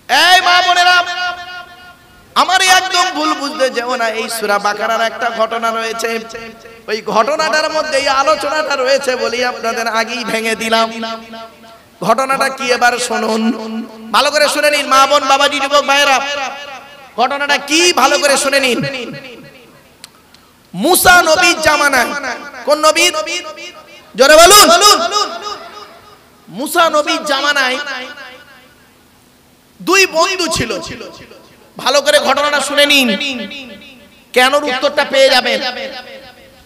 এই মা বোনেরা, আমার একদম ভুল বুঝতে যেও না। এই সূরা বাকারার একটা ঘটনা রয়েছে, ওই ঘটনাটার মধ্যে এই আলোচনাটা রয়েছে বলি আপনাদের আগেই ভেঙে দিলাম। ঘটনাটা কি এবার শুনুন, ভালো করে শুনে নিন মা বোন বাবাজি যুবক ভাইরা। ঘটনাটা কি ভালো করে শুনে নিন। মুসা নবীর জামানায়, কোন নবী? জোরে বলুন। মুসা নবীর জামানায় দুই বন্ধু ছিল। ভালো করে ঘটনাটা শুনে নিন, কেন উত্তরটা পেয়ে যাবেন।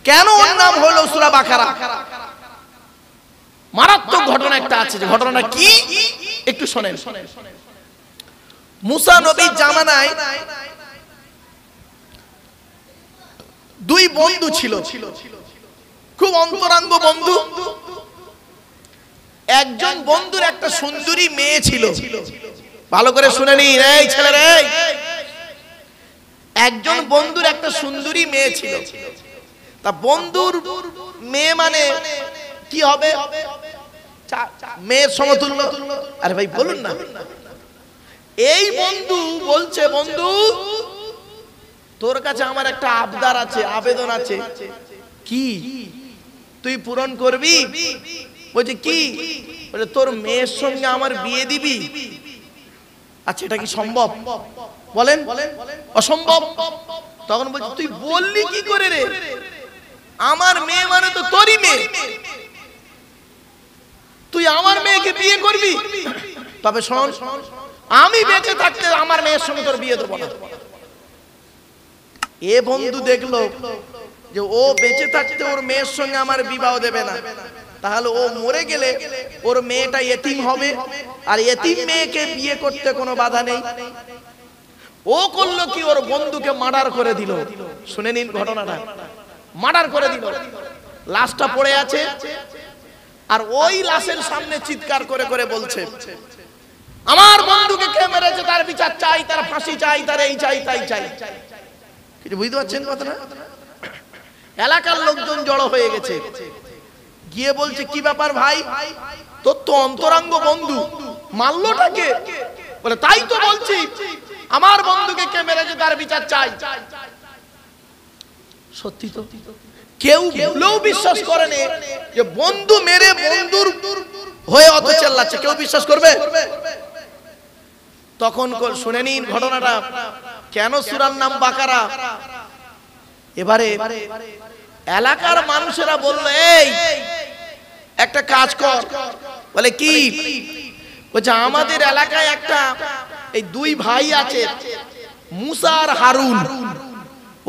কেন ওর নাম হলো সূরা বাকারা? মারাত্মক ঘটনা একটা আছে, যে ঘটনাটা কি একটু শুনেন। মুসা নবীর জামানায় দুই বন্ধু ছিল, খুব অন্তরঙ্গ বন্ধু। একজন বন্ধুর একটা সুন্দরী মেয়ে ছিল। ভালো করে শুনে নিন এই ছেলেরা, একজন বন্ধুর একটা সুন্দরী মেয়ে ছিল। তা বন্ধুর মেয়ে মানে কি হবে? মেয়ের সমতুল্য। আরে ভাই বলুন না। এই বন্ধু বলছে, বন্ধু তোর কাছে আমার একটা আবদার আছে, আবেদন আছে। কি তুই পূরণ করবি? বলছে কি? বলে তোর মেয়ের সঙ্গে আমার বিয়ে দিবি। আচ্ছা এটা কি সম্ভব? বলেন। অসম্ভব। তখন বলছে তুই বললি কি করে রে? আমার মেয়ে মানে তো তোরই মেয়ে, তুই আমার মেয়েকে বিয়ে করবি? তবে শোন, আমি বেঁচে থাকতে আমার মেয়ের সঙ্গে তোর বিয়ে দেবো না। এ বন্ধু দেখলো যে ও বেঁচে থাকতে ওর মেয়ের সঙ্গে আমার বিবাহ দেবে না, তাহলে ও মরে গেলে ওর মেয়েটা এতিম হবে, আর এতিম মেয়েকে বিয়ে করতে কোনো বাধা নেই। ও করলো কি? ওর বন্ধুকে মার্ডার করে দিল। শুনে নিন ঘটনাটা। মার্ডার করে দিল, লাশটা পড়ে আছে। আর ওই লাশের সামনে চিৎকার করে করে বলছে, আমার বন্ধুকে কে মেরেছে তার বিচার চাই, তার ফাঁসি চাই, তার এই চাই তাই চাই। কিছু বুঝতে পারছেন কথাটা? এলাকার লোকজন জড়ো হয়ে গেছে, গিয়ে বলছে কি ব্যাপার ভাই, তোর তো অন্তরঙ্গ বন্ধু, মারলোটাকে? বলে তাই তো বলছি, আমার বন্ধুকে কে মেরেছে তার বিচার চাই। সত্যি তো, কেউ ভুলেও বিশ্বাস করে না যে বন্ধু মেরে বন্ধুর হয়ে অত চেল্লাচ্ছে। কেউ বিশ্বাস করবে? তখন শুনে নিন ঘটনাটা, কেন সূরার নাম বাকারা। এবারে এলাকার মানুষেরা বললো এই একটা কাজ কর। বলে কি? বলছে আমাদের এলাকায় একটা এই দুই ভাই আছে, মুসা আর হারুন,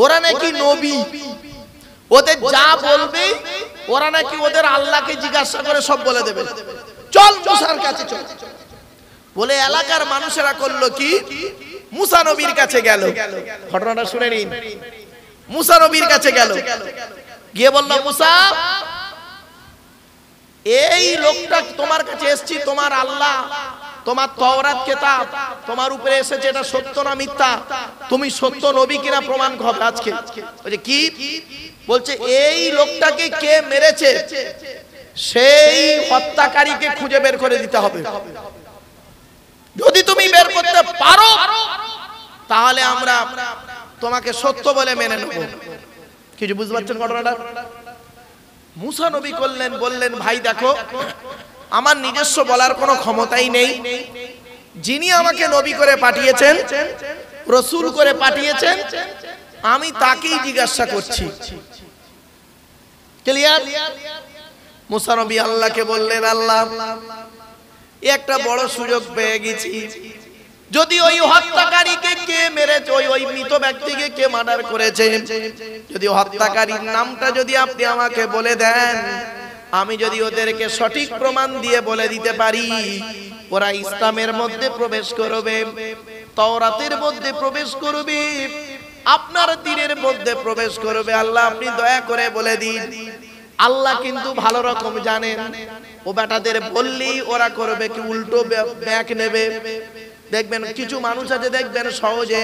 ওরা নাকি নবী। ওদের যা বলবে ওরা নাকি ওদের আল্লাহকে জিজ্ঞাসা করে সব বলে দেবে। চল মুসার কাছে চল। বলে এলাকার মানুষেরা করলো কি? মুসা নবীর কাছে গেল। ঘটনাটা শুনে নিন। মুসা নবীর কাছে গেল, গিয়ে বলল মুসা, এই লোকটা তোমার কাছে এসেছি, তোমার আল্লাহ, তোমার তাওরাত কিতাব তোমার উপরে এসেছে, এটা সত্য না মিথ্যা? তুমি সত্য নবী কিনা প্রমাণ হবে আজকে। বলছে কি? বলছে এই লোকটাকে কে মেরেছে সেই হত্যাকারীকে খুঁজে বের করে দিতে হবে। যদি তুমি বের করতে পারো তাহলে আমরা তোমাকে সত্য বলে মেনে নেব। কিছু বুঝতে পারছেন ঘটনাটা? মুসা নবী বললেন ভাই দেখো, আমার নিজস্ব বলার কোনো ক্ষমতাই নেই। যিনি আমাকে নবী করে পাঠিয়েছেন, রাসূল করে পাঠিয়েছেন, আমি তাকেই জিজ্ঞাসা করছি। ক্লিয়ার? মুসা নবী আল্লাহকে বললেন, আল্লাহ একটা বড় সুযোগ পেয়ে গেছি, যদি ওই হত্যাকারীকে কে মেরেছে, ওই মৃত ব্যক্তিকে কে মার্ডার করেছে, যদি হত্যাকারীর নামটা যদি আপনি আমাকে বলে দেন, আমি যদি ওদেরকে সঠিক প্রমাণ দিয়ে বলে দিতে পারি, ওরা ইসলামের মধ্যে প্রবেশ করবে, তাওরাতের মধ্যে প্রবেশ করবে, আপনার দ্বীনের মধ্যে প্রবেশ করবে। আল্লাহ আপনি দয়া করে বলে দিন। আল্লাহ কিন্তু ভালো রকম জানেন, ও বেটাদের বললেই ওরা করবে কি উল্টো ব্যাক নেবে। দেখবেন কিছু মানুষ আছে, দেখবেন সহজে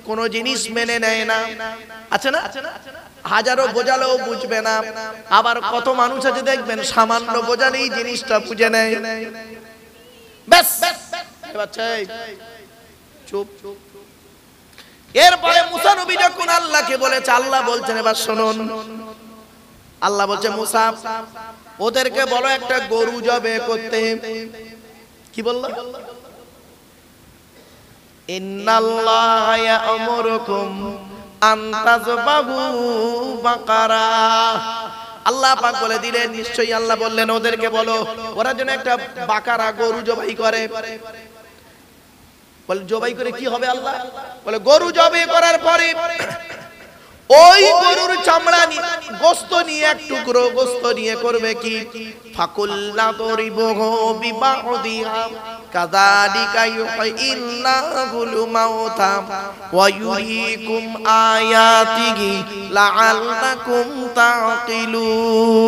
কোনো জিনিস মেনে নেয় না, আছে না? হাজারো বোঝালেও বুঝবে না। আবার কত মানুষ আছে দেখবেন সামান্য বোঝালেই জিনিসটা বুঝে নেয়। ব্যাস চুপ। এরপরে মুসা নবী যখন আল্লাহকে বলেছে, আল্লাহ বলছেন এবার শুনুন, আল্লাহ বলছে মুসা ওদেরকে বলো একটা গরু জবে করতে। কি বলল? ইন্নাল্লাহা ইয়া'মুরুকুম আন তাযবাহু বাকারা। আল্লাহ পাক বলে দিলেন, নিশ্চয়ই আল্লাহ বললেন ওদেরকে বলো ওরা যেন একটা বাকারা গরু জবাই করে। বলে জবাই করে কি হবে? আল্লাহ বলে গরু জবাই করার পরে ওই গরুর চামড়া নিয়ে গোশত নিয়ে এক টুকরো গোশত নিয়ে করবে কি? ফাকুল্লা তরিবহু বিবাউদিহা কাযালিকা ইউহয়িল্লাহুল মাউতা ওয়া ইউরীকুম আয়াতিহি লাআল্লাকুম তাকিলুন।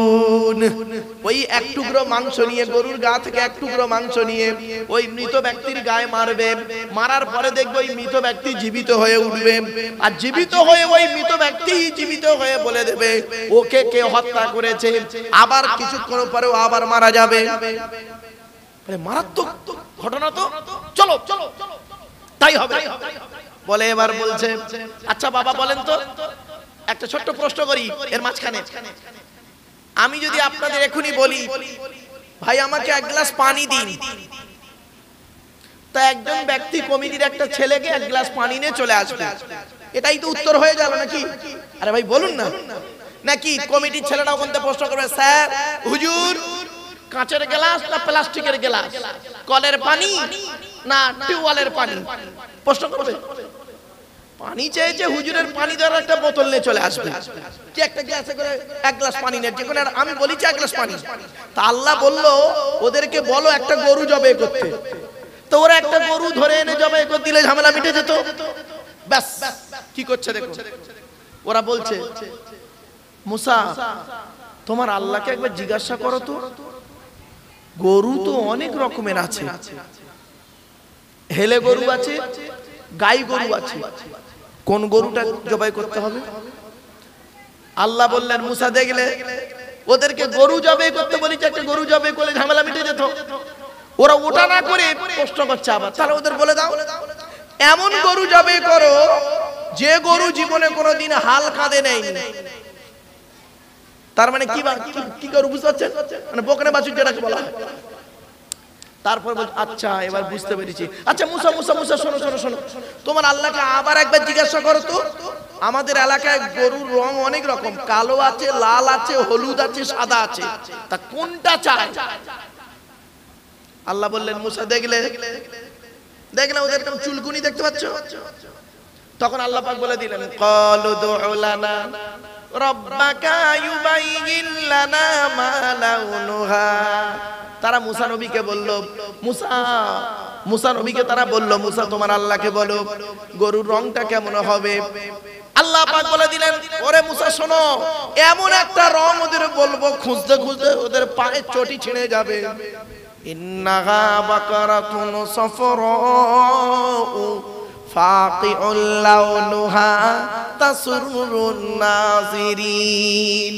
ওই এক টুকরো মাংস নিয়ে, গরুর গা থেকে এক টুকরো মাংস নিয়ে ওই মৃত ব্যক্তির গায়ে মারবে। মারার পরে দেখবে ওই মৃত ব্যক্তি জীবিত হয়ে উঠবে, আর জীবিত হয়ে ওই মৃত ব্যক্তি জীবিত হয়ে বলে দেবে ওকে কে হত্যা করেছে। আবার কিছুক্ষণ পরে আবার মারা যাবে। মারাত্মক ঘটনা তো, চলো তাই হবে বলে। এবার বলছে আচ্ছা বাবা বলেন তো, একটা ছোট্ট প্রশ্ন করি এর মাঝখানে। আমি যদি আপনাদের এখনই বলি ভাই আমাকে এক গ্লাস পানি দিন, তা একজন ব্যক্তি কমিটির একটা ছেলেকে এক গ্লাস পানি নিয়ে চলে আসবে, এটাই তো উত্তর হয়ে গেল নাকি? আরে ভাই বলুন না। নাকি কমিটির ছেলেটা ওখান থেকে প্রশ্ন করবে, স্যার হুজুর কাঁচের গ্লাস না প্লাস্টিকের গ্লাস, কলের পানি না টিউবওয়েলের পানি? প্রশ্ন করবে। পানি চেয়েছে, হুজুরের পানি দেওয়ার একটা বোতল নিয়ে চলে আসবে, কি একটা গ্লাসে করে এক গ্লাস পানি নিয়ে, যে কোনো আমি বলেছি এক গ্লাস পানি। তা আল্লাহ বললো ওদেরকে বলো একটা গরু জবাই করতে। তো ওরা একটা গরু ধরে এনে জবাই করে দিলে ঝামেলা মিটে যেত। ব্যাস কি করছে দেখো, ওরা বলছে মুসা তোমার আল্লাহকে একবার জিজ্ঞাসা করো তো, গরু তো অনেক রকমের আছে, হেলে গরু আছে, গাই গরু আছে, কোন গরুটা জবাই করতে হবে? আল্লাহ বললেন মুসা দেখলে ওদেরকে গরু জবাই করতে বলেছে, একটা গরু জবাই করলে ঝামেলা মিটে যেত। ওরা ওটা না করে প্রশ্ন করছে আবার, তাহলে ওদের বলে দাও এমন গরু জবাই করো যে গরু জীবনে কোনোদিন হাল কাঁদে নেই। তার মানে কি গরু বুঝতে পারছেন? মানে বকনে বাছুর যেটাকে বলা হয়। তারপর বল আচ্ছা এবার বুঝতে পেরেছি। আচ্ছা মুসা মুসা মুসা শোনো শোনো শোনো, তোমার আল্লাহকে আবার একবার জিজ্ঞাসা করো তো, আমাদের এলাকায় গরুর রং অনেক রকম, কালো আছে, লাল আছে, হলুদ আছে, সাদা আছে, তা কোনটা চাই? আল্লাহ বললেন মুসা দেখলে ওদের কেমন চুলকুনি দেখতে পাচ্ছ? তখন আল্লাহ পাক বলে দিলেন ক্বালু দু'উ লানা রাব্বাকা ইউবাইয়িন লানা মা লাউনুহা। তারা মুসা নবীকে বলল, মুসা নবীকে তারা বলল মুসা তোমার আল্লাহকে বলো গরুর রংটা কেমন হবে। আল্লাহ পাক বলে দিলেন ওরে মুসা শোনো, এমন একটা রং ওদের বলবো খুঁজতে খুঁজতে ওদের পায়ে চটি ছিঁড়ে যাবে। ইন্নাহা বাকারাতুন সাফরাউ ফাকিউল লাউনুহা তাসুরুন নাযিরিন।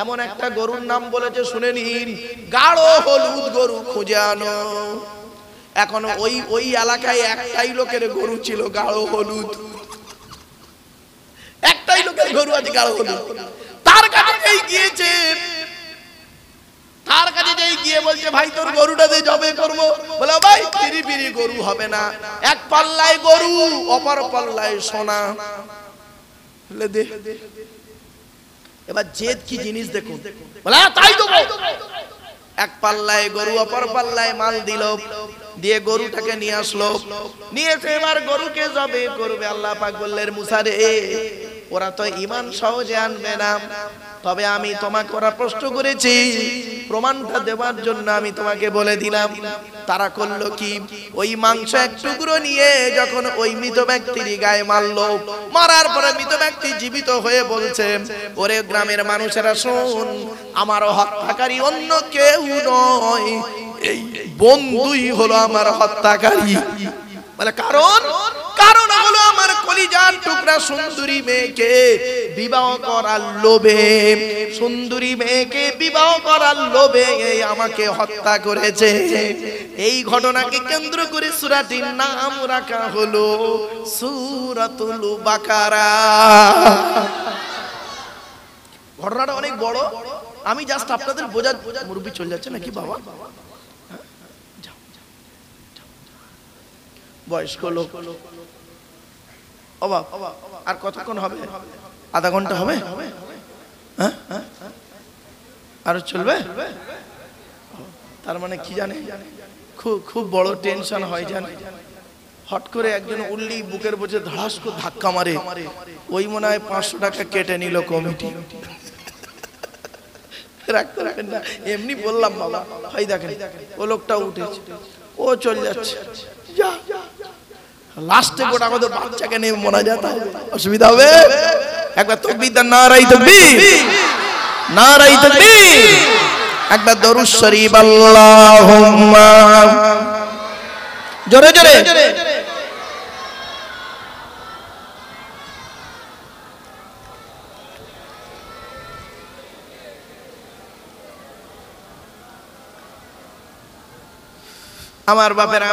এমন একটা গরুর নাম বলেছে শুনে নিন, গাঢ় হলুদ গরু খুঁজে আনো। এখন ওই এলাকায় একটাই লোকের গরু ছিল গাঢ় হলুদ, একটাই লোকের গরু আছে গাঢ় হলুদ। তার কাছে গিয়েছে, তার কাছে গিয়ে বলছে ভাই তোর গরুটা দিয়ে জবাই করবো। বলে ভাই পিরি পিরি গরু হবে না, এক পাল্লায় গরু অপর পাল্লায় সোনা। বলে দে। এবার জেদ কি জিনিস দেখুন, বলে তাই দেবো। এক পাল্লায় গরু অপর পাল্লায় মাল দিল, দিয়ে গরুটাকে নিয়ে আসলো, নিয়ে এবার গরুকে জবাই করবে। আল্লাহ পাক বললেন মুসা রে ওরা তো ঈমান সহজে আনবে না, তবে আমি তোমাকে ওরা প্রশ্ন করেছি প্রমাণটা দেওয়ার জন্য আমি তোমাকে বলে দিলাম। তারা করলো কি, ওই মাংস এক টুকরো নিয়ে যখন ওই মৃত ব্যক্তির গায়ে মারলো, মারার পরে মৃত ব্যক্তি জীবিত হয়ে বলছে ওরে গ্রামের মানুষেরা শোন, আমার হত্যাকারী অন্য কেউ নয়, এই বন্ধুই হলো আমার হত্যাকারী। বলে কারণ হলো আমার কলিজার টুকরা সুন্দরী মেয়েকে বিবাহ করার লোভে, সুন্দরী মেয়েকে বিবাহ করার লোভে আমাকে হত্যা করেছে। এই ঘটনাকে কেন্দ্র করে সূরাটির নাম রাখা হলো সূরাতুল বাকারা। ঘটনাটা অনেক বড়, আমি জাস্ট আপনাদের বোঝার। মুরব্বি চলে যাচ্ছে নাকি বাবা? বয়স্ক লোক, অবাক। আর কতক্ষণ হবে? আধা ঘন্টা হবে? হ্যাঁ, আরো চলবে? তার মানে কি জানে, খুব বড় টেনশন হয় জানে। হট করে একজন উল্লি বুকের বোঝে ধাস করে ধাক্কা মারে, ওই মনে হয় 500 টাকা কেটে নিল কমিটি। রাখতে রাখেন না, এমনি বললাম বাবা। হয় দেখেন ও লোকটা উঠেছে, ও চলে যাচ্ছে। লাস্টে গোটা কত বাচ্চাকে নিয়ে মোনাজাত হবে, অসুবিধা হবে? একবার তাকবীর দেন, নারায়ে তাকবীর, নারায়ে তাকবীর। একবার দরুদ শরীফ, আল্লাহুম্মা, জোরে জোরে। আমার বাপেরা,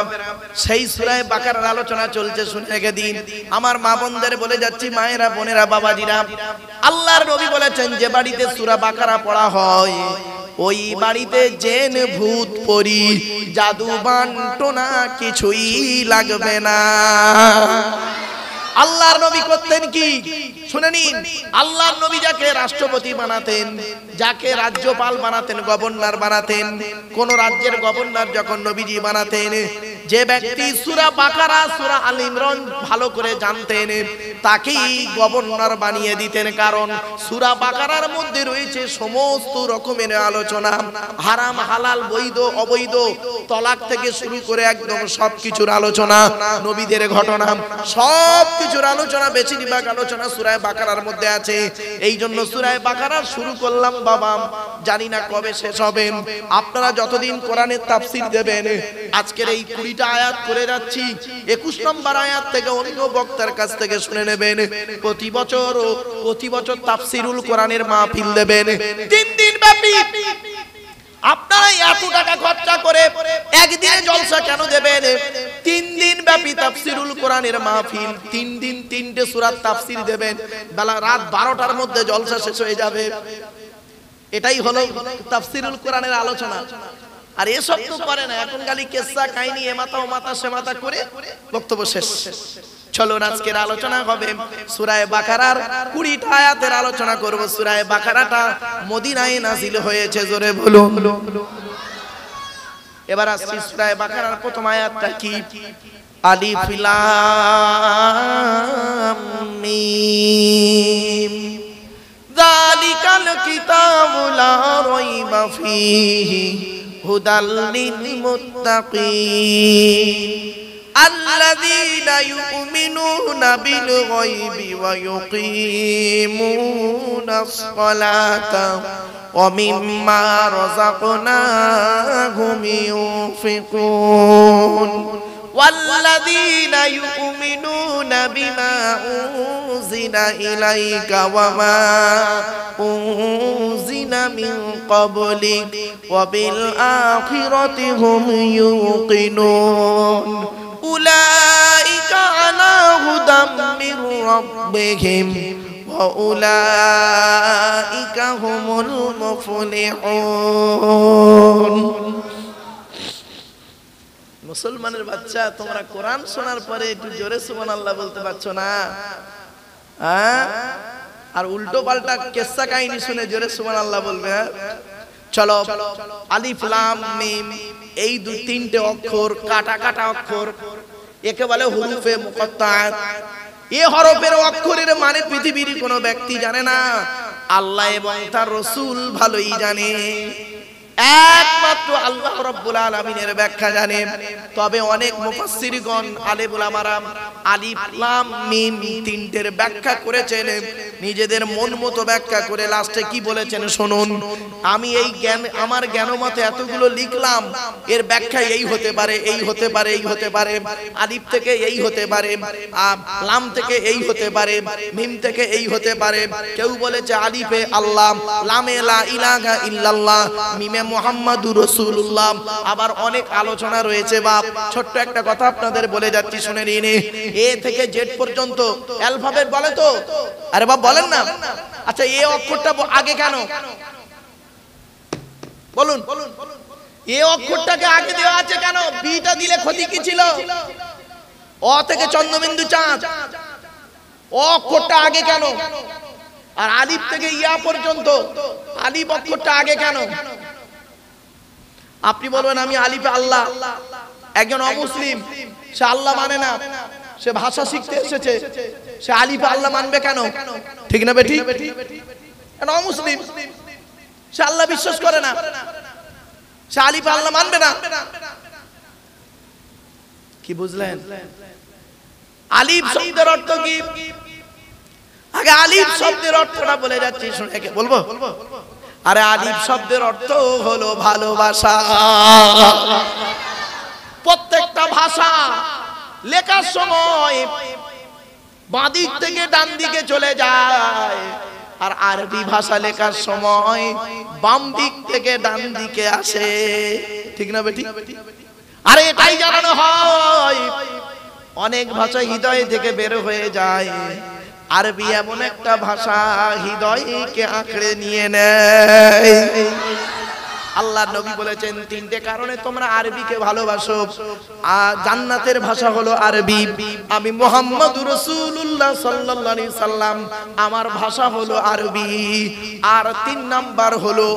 সেই সূরা বাকারার আলোচনা চলছে, শুনে রেখে দিন। আমার মা বোনদের বলে যাচ্ছি, মায়েরা, বোনেরা, বাবাজিরা, আল্লাহর নবী বলেছেন যে বাড়িতে সূরা বাকারা পড়া হয় ওই বাড়িতে জিন, ভূত, পরী, জাদু, বানটোনা কিছুই লাগবে না। আল্লাহর নবী করতেন কি শুনে নিন। আল্লাহর নবী যাকে রাষ্ট্রপতি বানাতেন, যাকে রাজ্যপাল বানাতেন, গভর্নর বানাতেন, কোন রাজ্যের গভর্নর যখন নবীজি বানাতেন, যে ব্যক্তি সূরা বাকারা, সূরা আল ইমরান ভালো করে জানতেন তাকেই গভর্নর বানিয়ে দিতেন। কারণ সূরা বাকারার মধ্যে রয়েছে সমস্ত রকমের আলোচনা, হারাম, হালাল, বৈধ, অবৈধ, তলাক থেকে শুরু করে একদম সবকিছুর আলোচনা, নবীদের ঘটনা, সবকিছুর আলোচনা, বেশিরভাগ আলোচনা সূরা বাকারার মধ্যে আছে। এই জন্য সূরা বাকারা শুরু করলাম বাবা, জানি না কবে শেষ হবে। আপনারা যতদিন কোরআনের তাফসীর দেবেন, আজকের এই 20টা আয়াত করে যাচ্ছি, 21 নম্বর আয়াত থেকে অন্য বক্তার কাছ থেকে শুনে নেবেন। প্রতি বছর তাফসীরুল কোরআনের মাহফিল দেবেন 3 দিন ব্যাপী। আপনারা এত টাকা খরচা করে একদিনে জলসা কেন দেবেন? 3 দিন ব্যাপী তাফসীরুল কোরআনের মাহফিল, 3 দিন 3টে সূরার তাফসীর দেবেন, বেলা রাত 12টার মধ্যে জলসা শেষ হয়ে যাবে। এটাই হলো তাফসীরুল কোরআনের আলোচনা। আর এসব তো করে না, এখন খালি কিসসা কাহিনী, এ মাথা ও মাথা সে মাথা করে বক্তব্য শেষ। চলুন আজকের আলোচনা হবে সূরা বাকারার 20টা আয়াতের আলোচনা করব। সূরা বাকারাটা মদিনায় নাযিল হয়েছে, জোরে বলুন। এবার আসছি সূরা বাকারার প্রথম আয়াতটা কি? আলিফ লাম মিম, যালিকাল কিতাবু লা রাইবা ফীহি হুদাল লিল মুত্তাকিন আল্লাযীনা ইউমিনুনা বিল গায়বি ওয়া ইউকিমুনাস সালাতা ওয়া মিম্মা রাযাকনাহুম ইউনফিকুন ওয়াল্লাযীনা ইউমিনুনা বিমা উনজিলা ইলাইকা ওয়া মা উনজিলা মিন ক্বাবলিক ওয়া বিল আখিরাতি হুম ইউকিনুন উলাইকা আলা হুদাম মির রাব্বিহিম ওয়া উলাইকা হুমুল মুফলিহুন। মুসলমানের বাচ্চা, তোমরা কোরআন শোনার পরে একটু জোরে সুবহানাল্লাহ বলতে পারছো না? আর উল্টো পাল্টা কিসসা কাহিনী শুনে জোরে সুবহানাল্লাহ বলবে? চলো, আলিফ লাম মিম, এই 2-3টে অক্ষর কাটা কাটা অক্ষর, একে বলে হুরুফে মুকাত্তাআত। এই হরফের অক্ষরের মানে পৃথিবীর কোনো ব্যক্তি জানে না, আল্লাহ এবং তার রাসূল ভালোই জানে। একমাত্র আল্লাহ রাব্বুল আলামিনের ব্যাখ্যা জানেন। তবে অনেক মুফাসসিরগণ, আলেম উলামারা আলিফ লাম মিম 3টের ব্যাখ্যা করেছেন। নিজেদের মন মতো ব্যাখ্যা করে লাস্টে কি বলেছেন শুনুন, আমি এই জ্ঞান আমার জ্ঞান মতে এতগুলো লিখলাম, এর ব্যাখ্যা এই হতে পারে, এই হতে পারে, এই হতে পারে, আলিফ থেকে এই হতে পারে, লাম থেকে এই হতে পারে, মিম থেকে এই হতে পারে। কেউ বলেছে আলিফে আল্লাহ, লামে লা ইলাহা ইল্লাল্লাহ, মিমে মুহাম্মাদুর রাসূলুল্লাহ। আবার অনেক আলোচনা রয়েছে বাপ। ছোট্ট একটা কথা আপনাদের বলে যাচ্ছি, শুনে নিন। এ থেকে জেড পর্যন্ত অ্যালফাবেট বলে তো? আরে বাপ বলেন না। আচ্ছা, এ অক্ষরটা আগে কেন বলুন? এ অক্ষরটাকে আগে দেওয়া আছে কেন? বিটা দিলে ক্ষতি কি ছিল? অ থেকে চন্দ্রবিন্দু চাঁদ, অ অক্ষরটা আগে কেন? আর আলিফ থেকে ইয়া পর্যন্ত আলিফ অক্ষরটা আগে কেন? আপনি বলবেন আমি আলিফে আল্লাহ। একজন অমুসলিম, সে আল্লাহ মানে না, সে ভাষা শিখতে এসেছে, সে আলিফে আল্লাহ মানবে কেন? ঠিক না বেঠিক? অমুসলিম, সে আল্লাহ বিশ্বাস করে না, সে আলিফে আল্লাহ মানবে না। কি বুঝলেন? আলিফ শব্দের অর্থ কি? আগে আলিফ শব্দের অর্থটা বলে যাচ্ছি, শুনে কে বলবো? আরে আলিফ শব্দের অর্থ হলো ভালোবাসা। প্রত্যেকটা ভাষা লেখার সময় বাঁ দিক থেকে ডান দিকে চলে যায়, আর আরবি ভাষা লেখার সময় বাম দিক থেকে ডান দিকে আসে। ঠিক না বেটি? আরে এটাই জানানো হয়, অনেক ভাষা হৃদয় থেকে বের হয়ে যায়, আরবি এমন একটা ভাষা হৃদয়কে আঁকড়ে নিয়ে নেয়। আল্লাহ নবী বলেছেন তিনটে কারণে তোমরা আরবিকে ভালোবাসো। আর জান্নাতের ভাষা হলো আরবি, আমি মুহাম্মদুর রাসূলুল্লাহ সাল্লাল্লাহু আলাইহি সাল্লাম, আমার ভাষা হলো আরবি। আর 3 নাম্বার হলো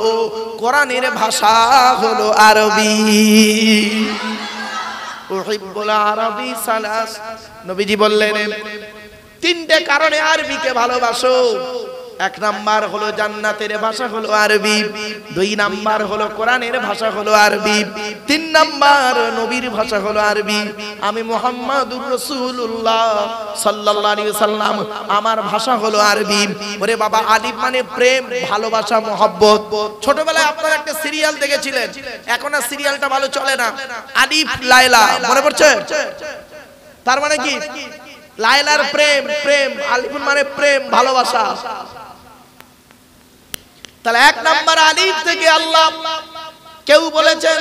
কোরআনের ভাষা হলো আরবি। উহিব্বুল আরবি সালাস, নবীজি বললেন তিনটে কারণে আরবিকে ভালোবাসো। 1 নাম্বার হলো জান্নাতের ভাষা হলো আরবি, 2 নাম্বার হলো কোরআনের ভাষা হলো আরবি, 3 নাম্বার নবীর ভাষা হলো আরবি। আমি মুহাম্মাদুর রাসূলুল্লাহ সাল্লাল্লাহু আলাইহি সাল্লাম, আমার ভাষা হলো আরবি। ওরে বাবা, আলিফ মানে প্রেম, ভালোবাসা, মহব্বত। ছোটবেলায় আপনারা একটা সিরিয়াল দেখেছিলেন, এখন আর সিরিয়ালটা ভালো চলে না, আলিফ লায়লা, মনে পড়ছে? তার মানে কি? লায়লার প্রেম, প্রেম, আলিফ মানে প্রেম, ভালোবাসা। তাহলে 1 নাম্বার আলিফ থেকে আল্লাহ। কেউ বলেছেন,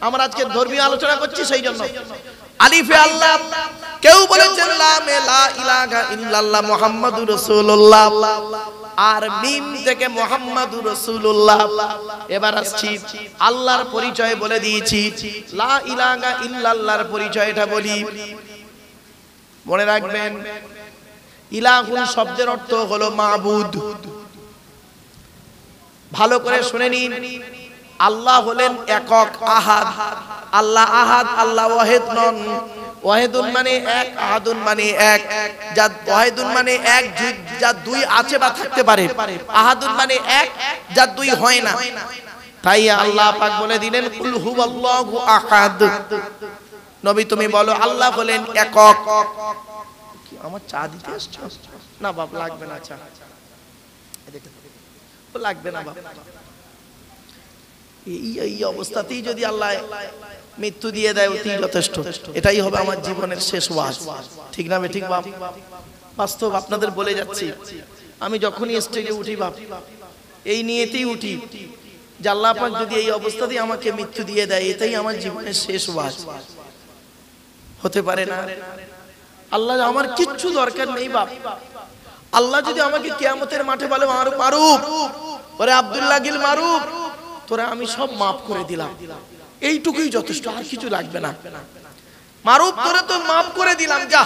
আমরা আজকে ধর্মীয় আলোচনা করছি সেই জন্য আলিফে আল্লাহ। কেউ বলেছেন লামে লা ইলাহা ইল্লাল্লাহ মুহাম্মাদুর রাসূলুল্লাহ, আর মিম থেকে মুহাম্মাদুর রাসূলুল্লাহ। এবার আসছি, আল্লাহর পরিচয় বলে দিয়েছি, লা ইলাহা ইল্লাল্লাহর পরিচয়টা বলি। মনে রাখবেন, ইলাহুন শব্দের অর্থ হলো মাবুদ। ভালো করে শুনে নিন, আল্লাহ হলেন একক, আহাদ। আল্লাহ আহাদ, আল্লাহ ওয়াহিদ নন। ওয়াহিদুন মানে এক, আহাদুন মানে এক। যা ওয়াহিদুন মানে এক, যা 2 আছে বা থাকতে পারে। আহাদুন মানে এক, যা 2 হয় না। তাই আল্লাহ পাক বলে দিলেন কুল হুয়াল্লাহু আহাদ। নবী তুমি বলো আল্লাহ হলেন একক। কি আমার চা দিতে আসছো? না বাপ, লাগবে না চা, লাগবে না বাপ। এই অবস্থাতেই যদি আল্লাহ মৃত্যু দিয়ে দেয়, অতি যথেষ্ট। এটাই হবে আমার জীবনের শেষ ওয়াজ। ঠিক না ঠিক বাপ? বাস্তব আপনাদের বলে যাচ্ছি, আমি যখনই স্টেজে উঠি বাপ, এই নিয়েতেই উঠি যে আল্লাহ পাক যদি এই অবস্থাতেই আমাকে মৃত্যু দিয়ে দেয়, এটাই আমার জীবনের শেষ ওয়াজ। হতে পারে না। আল্লাহ আমার কিচ্ছু দরকার নেই বাপ। আল্লাহ যদি আমাকে কিয়ামতের মাঠে বলে মারুফ, ওরে আব্দুল্লাহ গিল মারুফ, তোরা আমি সব মাফ করে দিলাম, এইটুকুই যথেষ্ট, আর কিছু লাগবে না। মারুফ তোরে তো মাফ করে দিলাম, যা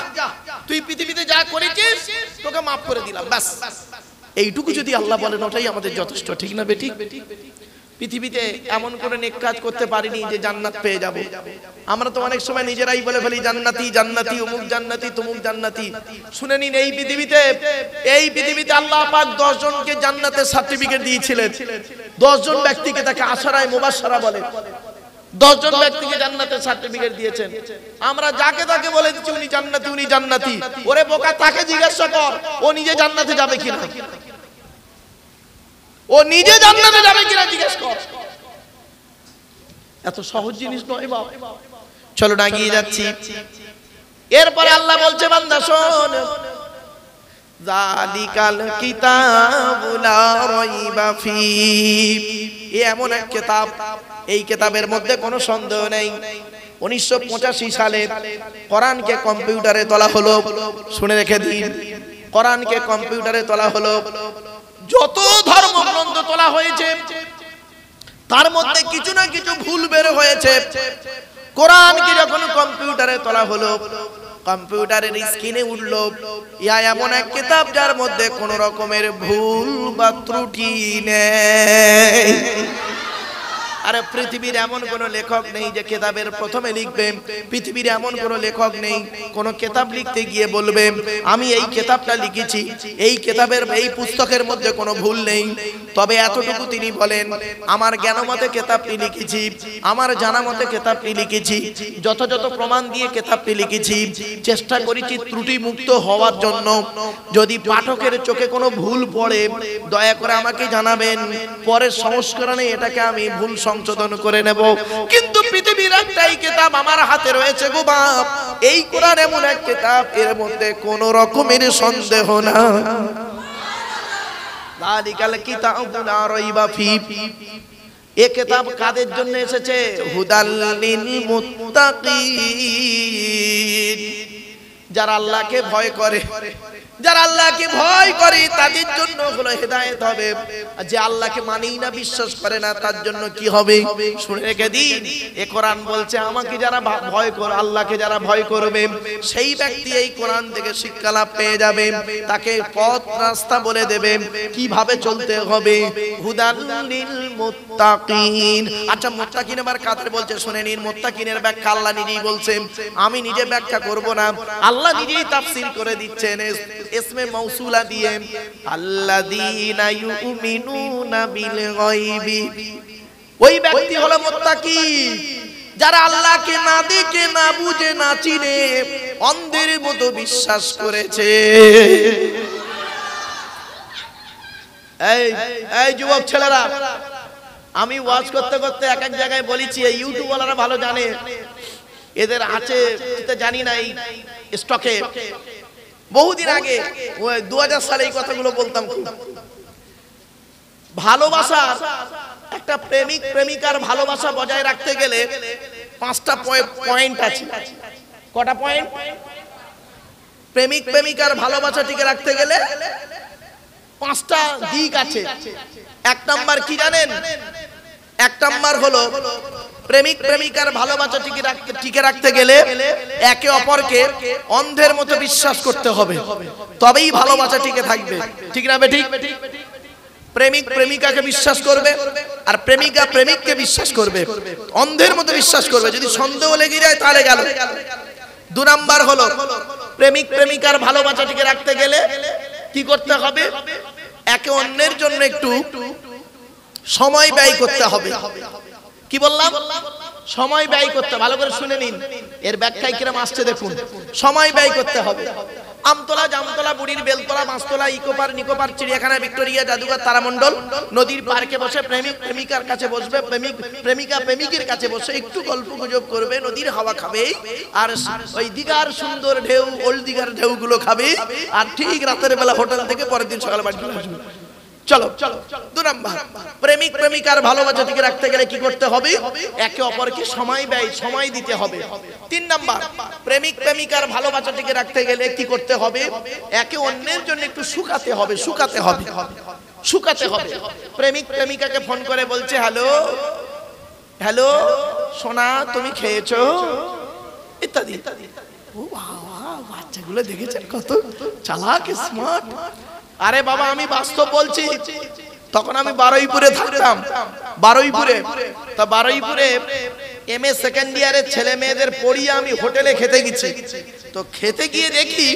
তুই পৃথিবীতে যা করেছিস তোকে মাফ করে দিলাম, ব্যাস। এইটুকু যদি আল্লাহ বলেন, ওটাই আমাদের যথেষ্ট। ঠিক না বেটি? পৃথিবীতে এমন করে নেক কাজ করতে পারিনি যে জান্নাত পেয়ে যাব। আমরা তো অনেক সময় নিজেরাই বলে ফেলি জান্নাতি জান্নাতি, অমুক জান্নাতি, তমুক জান্নাতি। শুনে নিন, এই পৃথিবীতে আল্লাহ পাক 10 জনকে জান্নাতের সার্টিফিকেট দিয়েছিলেন। 10 জন ব্যক্তিকে তাকে আশারায়ে মুবাশশারা বলে। 10 জন ব্যক্তিকে জান্নাতের সার্টিফিকেট দিয়েছেন। আমরা যাকে তাকে বলে দিচ্ছি উনি জান্নাতি, উনি জান্নাতি। ওরে বোকা, তাকে জিজ্ঞাসা কর ও নিজে জান্নাতে যাবে কিনা, ও নিজে জান্নাতে যাবে কিনা জিজ্ঞেস কর। এত সহজ জিনিস নয় বাবা। চলো না এগিয়ে যাচ্ছি। এরপরে আল্লাহ বলছে বান্দা শোন, যালিকাল কিতাবু লা রাইবা ফি, এমন এক কিতাব, এই কিতাবের মধ্যে কোনো সন্দেহ নেই। 1985 সালে কোরআনকে কম্পিউটারে তোলা হলো। শুনে রেখে দিন, কোরআনকে কম্পিউটারে তোলা হলো। যত ধর্মগ্রন্থ তোলা হয়েছে তার মধ্যে কিছু না কিছু ভুল বের হয়েছে। কোরআনকে যখন কম্পিউটারে তোলা হলো, কম্পিউটারের স্ক্রিনে উঠলো ইয়া এমন এক কিতাব যার মধ্যে কোনো রকমের ভুল বা ত্রুটি নেই। আরে পৃথিবীর এমন কোন লেখক নেই যে কিতাবের প্রথমে লিখবে, পৃথিবীর এমন কোন লেখক নেই কোন কিতাব লিখতে গিয়ে বলবে আমি এই কিতাবটা লিখেছি, এই কিতাবের এই পুস্তকের মধ্যে কোনো ভুল নেই। তবে এতটুকু তিনি বলেন আমার জ্ঞানমতে কিতাবটি লিখেছি, আমার জানা মতে কিতাবটি লিখেছি, যথাযথ প্রমাণ দিয়ে কিতাবটি লিখেছি, চেষ্টা করেছি ত্রুটি মুক্ত হওয়ার জন্য। যদি পাঠকের চোখে কোনো ভুল পড়ে দয়া করে আমাকে জানাবেন, পরের সংস্করণে এটাকে আমি ভুল সংশোধন করে নেব। কিন্তু পৃথিবীর একটাই কিতাব আমার হাতে রয়েছে গো বাপ, এই কোরআন এমন এক কিতাব এর মধ্যে কোন রকমের সন্দেহ না। যালিকাল কিতাবু লা রাইবা ফি, এই কিতাব কাদের জন্য এসেছে? হুদাল লিল মুত্তাকিন, যারা আল্লাহকে ভয় করে, যারা আল্লাহকে ভয় করে তাদের জন্য হলো হেদায়েত হবে। আর যে আল্লাহকে মানেই না, বিশ্বাস করে না, তার জন্য কি হবে? শুনে রেখে দিন, এ কোরআন বলছে আমাকে যারা ভয় করে, আল্লাহকে যারা ভয় করবে সেই ব্যক্তি এই কোরআন থেকে শিক্ষা লাভ পেয়ে যাবে, তাকে পথ রাস্তা বলে দেবে কিভাবে চলতে হবে। হুদাল লিল মুত্তাকিন। আচ্ছা মুত্তাকিন আবার কাদের বলছে শুনে নিন। মুত্তাকিনের ব্যাখ্যা আল্লাহ নিজেই বলছেন, আমি নিজে ব্যাখ্যা করব না, আল্লাহ নিজেই তাফসীর করে দিচ্ছেন ইসমে মাউসুলা দিয়ে, আল্লাযীনা ইউমিনুনা বিল গায়বি। ওই ব্যক্তি হলো মুত্তাকি যারা আল্লাহকে না দেখে, না বুঝে, না চিনে অন্ধের মতো বিশ্বাস করেছে। এই যুবক ছেলেরা, আমি ওয়াজ করতে করতে এক এক জায়গায় বলেছি, এই ইউটিউব ওয়ালারা ভালো জানে, এদের আছে জানি না এই স্টকে। বহুদিন আগে 2000 সালে এই কথাগুলো বলতাম। ভালোবাসা, একটা প্রেমিক প্রেমিকার ভালোবাসা বজায় রাখতে গেলে 5টা পয়েন্ট আছে। কটা পয়েন্ট? প্রেমিক প্রেমিকার ভালোবাসা টিকে রাখতে গেলে 5টা দিক আছে। 1 নাম্বার কি জানেন? 1 নাম্বার হলো প্রেমিক প্রেমিকার ভালোবাসা টিকে রাখতে গেলে একে অপরকে অন্ধের মতো বিশ্বাস করতে হবে, তবেই ভালোবাসা টিকে থাকবে। ঠিক না বেঠিক? প্রেমিক প্রেমিকাকে বিশ্বাস করবে আর প্রেমিকা প্রেমিককে বিশ্বাস করবে, অন্ধের মতো বিশ্বাস করবে। যদি সন্দেহ লেগে যায় তাহলে গেল। 2 নাম্বার হলো প্রেমিক প্রেমিকার ভালোবাসা টিকে রাখতে গেলে কি করতে হবে? একে অন্যের জন্য একটু সময় ব্যয় করতে হবে। কি বললাম? সময় ব্যয় করতে। ভালো করে শুনে নিন, এর ব্যাখ্যায় কিরকম আসছে দেখুন। সময় ব্যয় করতে হবে। আমতলা, জামতলা, বুড়ির বেলতলা, মাছতলা, ইকোপার, নিকোপার, চিড়িয়াখানা, ভিক্টোরিয়া, জাদুঘর, তারামণ্ডল, নদীর পার্কে বসে প্রেমিক প্রেমিকার কাছে বসবে, প্রেমিক প্রেমিকা প্রেমিকের কাছে বসে একটু গল্প গুজব করবে, নদীর হাওয়া খাবে, আর ওই দিঘার সুন্দর ঢেউ, ওল্ড দিঘার ঢেউগুলো খাবে, আর ঠিক রাতের বেলা হোটেল থেকে পরের দিন সকালে বাড়ি চলে আসবে। চলো 2 নাম্বার, প্রেমিক প্রেমিকার ভালোবাসা টিকে রাখতে গেলে কি করতে হবে? একে অপরকে সময় দিতে হবে। 3 নাম্বার, প্রেমিক প্রেমিকার ভালোবাসা টিকে রাখতে গেলে কি করতে হবে? একে অন্যের জন্য একটু শুকাতে হবে। প্রেমিক প্রেমিকাকে ফোন করে বলছে, হ্যালো হ্যালো সোনা তুমি খেয়েছো, ইত্যাদি। ও বাবা, বাচ্চাগুলো দেখেছেন কত চালাক, স্মার্ট। আরে বাবা, আমি বাস্তব বলছি। তখন আমি বারুইপুরে থাকতাম। বারুইপুরে এমএ সেকেন্ড ইয়ারের ছেলে মেয়েদের পড়িয়ে আমি হোটেলে খেতে গেছি। তো খেতে গিয়ে দেখি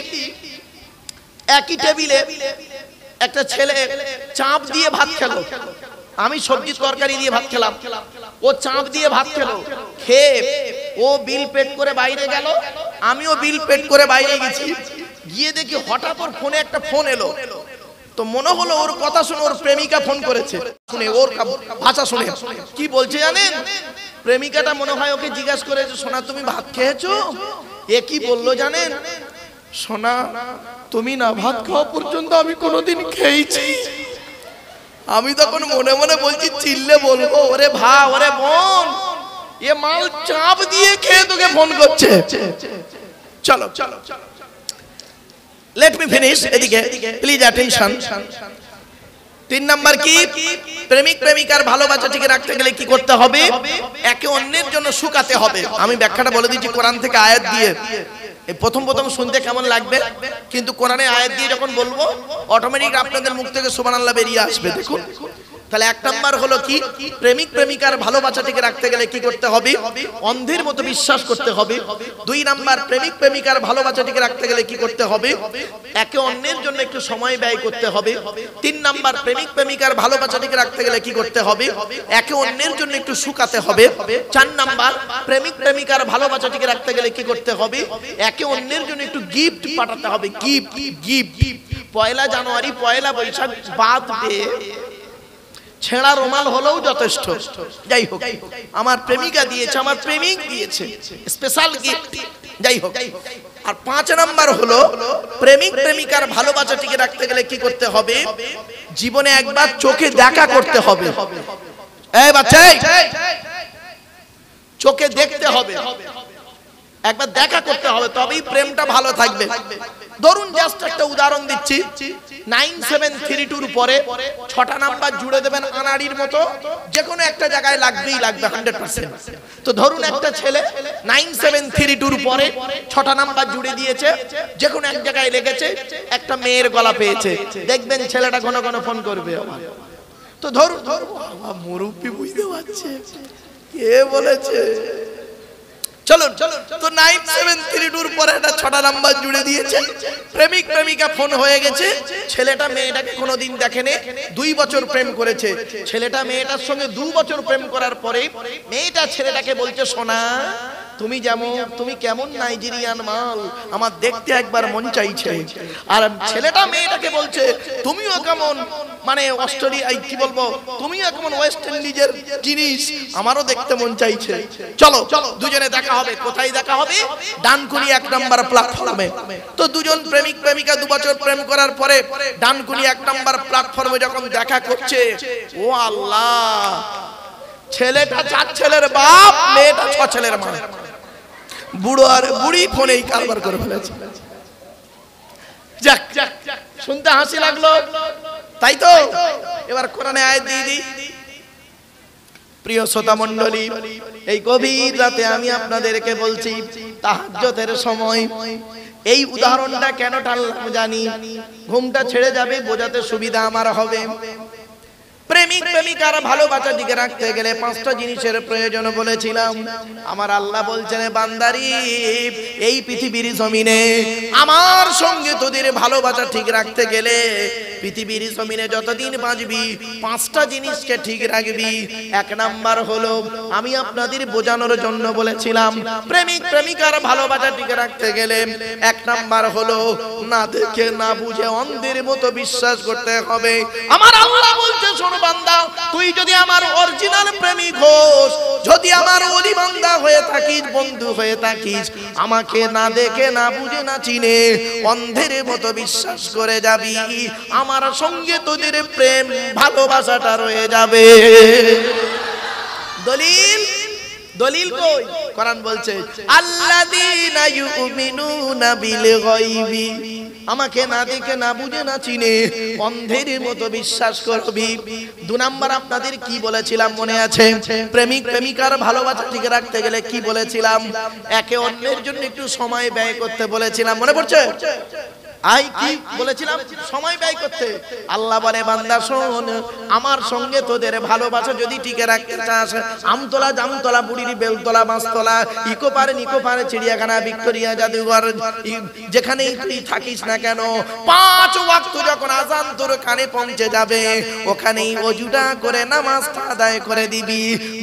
একই টেবিলে একটা ছেলে চাপ দিয়ে ভাত খেলো। আমি সবজি তরকারি দিয়ে ভাত খেলাম, ও চাঁদ দিয়ে ভাত খেলো, খেয়ে ও বিল পেড করে বাইরে গেল, আমিও বিল পেড করে বাইরে গেছি। গিয়ে দেখি হঠাৎ ওর ফোনে একটা ফোন এলো, তো মনে হলো ওর কথা শুনে ওর প্রেমিকা ফোন করেছে। শুনে ওর ভাষা শুনে কি বলছে জানেন? প্রেমিকাটা মনে হয় ওকে জিজ্ঞাসা করেছে, সোনা তুমি ভাত খেয়েছো? এ কি বললো জানেন? সোনা তুমি না ভাত খাওয়া পর্যন্ত আমি কোনোদিন খেয়েছি। আমি তখন মনে মনে বলছি, চিল্লে বলবো, ওরে ভাই ওরে বোন, এ মাল চাপ দিয়ে খেয়ে তোকে ফোন করছে। চলো চলো লেট মি ফিনিশ, এদিকে প্লিজ অ্যাটেনশন। 3 নাম্বার কি? প্রেমিক প্রেমিকার ভালোবাসা টিকে রাখতে গেলে কি করতে হবে? একে অন্যের জন্য শুকাতে হবে। আমি ব্যাখ্যাটা বলে দিচ্ছি কোরআন থেকে আয়াত দিয়ে। এই প্রথম প্রথম শুনতে কেমন লাগবে, কিন্তু কোরআনে আয়াত দিয়ে যখন বলবো অটোমেটিক আপনাদের মুখ থেকে সুবহানাল্লাহ বেরিয়ে আসবে। দেখুন তাহলে 1 নাম্বার হলো কি? প্রেমিক প্রেমিকার ভালোবাসা টিকে রাখতে গেলে কি করতে হবে? অন্ধের মতো বিশ্বাস করতে হবে। 2 নাম্বার, প্রেমিক প্রেমিকার ভালোবাসা টিকে রাখতে গেলে কি করতে হবে? একে অন্যের জন্য একটু সময় ব্যয় করতে হবে। 3 নাম্বার, প্রেমিক প্রেমিকার ভালোবাসা টিকে রাখতে গেলে কি করতে হবে? একে অন্যের জন্য একটু শুকাতে হবে। 4 নাম্বার, প্রেমিক প্রেমিকার ভালোবাসা টিকে রাখতে গেলে কি করতে হবে? একে অন্যের জন্য একটু গিফট পাঠাতে হবে। Gift gift. 1 জানুয়ারি 1 বৈশাখ বাদ দিয়ে ছেঁড়া রুমাল হলেও যথেষ্ট। যাই হোক, আমার প্রেমিকা দিয়েছে, আমার প্রেমিক দিয়েছে, স্পেশাল গিফট। যাই হোক। আর 5 নাম্বার হলো প্রেমিক প্রেমিকার ভালোবাসা টিকে রাখতে গেলে কি করতে হবে? জীবনে একবার চোখে দেখা করতে হবে। এই বাচ্চা, চোখে দেখতে হবে, একবার দেখা করতে হবে, তবেই প্রেমটা ভালো থাকবে। ধরুন জাস্ট একটা উদাহরণ দিচ্ছি, 9732 পরে 6টা নাম্বার জুড়ে দেবেন আনাড়ির মতো, যে কোনো একটা জায়গায় লাগবেই লাগবে 100%। তো ধরুন একটা ছেলে 9732 পরে 6টা নাম্বার জুড়ে দিয়েছে, যে কোনো এক জায়গায় লেগেছে, একটা মেয়ের গলা পেয়েছে, দেখবেন ছেলেটা ঘন ঘন ফোন করবে আমার। তো ধরুন মুরব্বি বুঝতে পারছে কে বলেছে। চলুন, তো 9732 পরে একটা 6টা নাম্বার জুড়ে দিয়েছে, প্রেমিক প্রেমিকা ফোন হয়ে গেছে। ছেলেটা মেয়েটাকে কোনোদিন দেখেনি, 2 বছর প্রেম করেছে। ছেলেটা মেয়েটার সঙ্গে 2 বছর প্রেম করার পরে মেয়েটা ছেলেটাকে বলছে, সোনা তুমি কেমন নাইজেরিয়ান মাল, আমার দেখতে একবার মন চাইছে। আর ছেলেটা মেয়েটাকে বলছে, তুমিও কেমন মানে অস্ট্রেলিয়া কি বলবো, তুমিও কেমন ওয়েস্ট ইন্ডিজের জিনিস, আমারও দেখতে মন চাইছে। চলো দুজনে দেখা হবে। কোথায় দেখা হবে? ডানকুনি 1 নাম্বার প্ল্যাটফর্মে। তো দুজন প্রেমিক প্রেমিকা 2 বছর প্রেম করার পরে ডানকুনি 1 নাম্বার প্ল্যাটফর্মে যখন দেখা করছে, ও আল্লাহ, ছেলেটা 4 ছেলের বাপ, মেয়েটা 6 ছেলের মা। বুড়ো আর বুড়ি ফোনেই কারবার করে ফেলেছে। যাক, শুনতে হাসি লাগলো, তাই তো? এবার কোরআনে আয়াত দিয়ে দিই। প্রিয় শ্রোতা মণ্ডলী, এই গভীর রাতে আমি আপনাদেরকে বলছি, তাহাজ্জুদের সময় এই উদাহরণটা কেন টানলাম জানি, ঘুমটা ছেড়ে যাবে, বোঝাতে সুবিধা আমার হবে। প্রেমিক প্রেমিকার ভালোবাসা টিকে রাখতে গেলে 5টা জিনিসের প্রয়োজন বলেছিলাম। আমার আল্লাহ বলছেন, বান্দারি এই পৃথিবীর জমিনে আমার সঙ্গে তোদের ভালোবাসা ঠিক রাখতে গেলে পৃথিবীর জমিনে যতদিন বাঁচবি 5টা জিনিসকে ঠিক রাখবি। 1 নাম্বার হলো, আমি আপনাদের বোঝানোর জন্য বলেছিলাম, প্রেমিক প্রেমিকার ভালোবাসা টিকে রাখতে গেলে 1 নাম্বার হলো, না দেখে না বুঝে অন্ধের মতো বিশ্বাস করতে হবে। আমার আল্লাহ বলছে, শোনো বান্দা, তুই যদি আমার অরিজিনাল প্রেমিক হোস, যদি আমার ওলি বান্দা হয়ে থাকিস, বন্ধু হয়ে থাকিস, আমাকে না দেখে না বুঝে না চিনে অন্ধের মতো বিশ্বাস করে যাবি, আমার সঙ্গে তোদের প্রেম ভালোবাসাটা রয়ে যাবে। দলিল দলিল কই? কোরআন বলছে, আল্লাযীনা ইউমিনুনা বিল গায়বি, আমাকে না দেখে না বুঝে না চিনে অন্ধের মতো বিশ্বাস করবি। 2 নাম্বার আপনাদের কি বলেছিলাম মনে আছে? প্রেমিক প্রেমিকার ভালোবাসা ঠিক রাখতে গেলে কি বলেছিলাম? একে অন্যের জন্য একটু সময় ব্যয় করতে বলেছিলাম, মনে পড়ছে? আই কি বলেছিলাম সময় ব্যয় করতে। আল্লাহ বলে বান্দা শোন, আমার সঙ্গে তোদের ভালোবাসা যদি টিকে রাখতে চাস, আমতলা জামতলা বুড়ির বেলতলা মাছতলা ইকো পারে চিড়িয়াখানা ভিক্টোরিয়া জাদুঘর যেখানেই তুই থাকিস না কেন, 5 ওয়াক্ত যখন আযান তোর কানে পৌঁছে যাবে ওখানেই ওযুটা করে নামাজটা আদায় করে দিবি।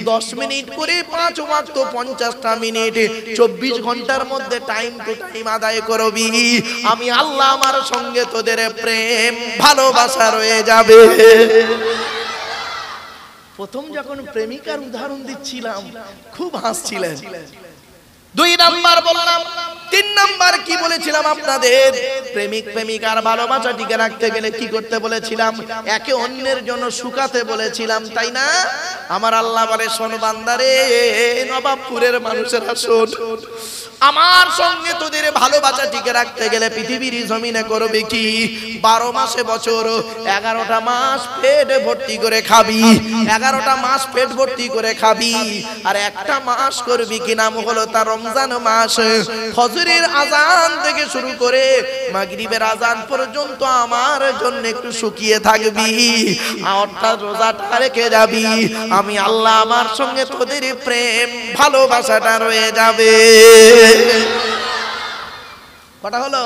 10 মিনিট করে 5 ওয়াক্ত 50টা মিনিট 24 ঘন্টার মধ্যে টাইম টু টাইম আদায় করবি। আমি আল্লাহ আমার সঙ্গে তোদের প্রেম ভালোবাসা রয়ে যাবে। প্রথম যখন প্রেমিকার উদাহরণ দিচ্ছিলাম খুব হাসছিলেন। 2 নাম্বার বললাম, 3 নাম্বার কি বলেছিলাম আপনাদের? প্রেমিক প্রেমিকার ভালোবাসা টিকে রাখতে গেলে কি করতে বলেছিলাম? একে অন্যের জন্য শুকাতে বলেছিলাম, তাই না? আমার আল্লাহ বলে শোন বান্দারে, নবাবপুরের মানুষেরা শোন, আমার সঙ্গে তোদের ভালোবাসা টিকে রাখতে গেলে পৃথিবীর জমিনে করবে কি? 12 মাসে বছর 11টা মাস পেট ভর্তি করে খাবি, 11টা মাস পেট ভর্তি করে খাবি। আর একটা মাস করবি কি, নাম হলো তার রমজান মাস। ফজরের আজান থেকে শুরু করে মাগরিবের আজান পর্যন্ত আমার জন্য একটু শুকিয়ে থাকবি, অর্থাৎ রোজাটা রেখে যাবি। আমি আল্লাহ আমার সঙ্গে তোদের প্রেম ভালোবাসাটা রয়ে যাবে। কটা হলো?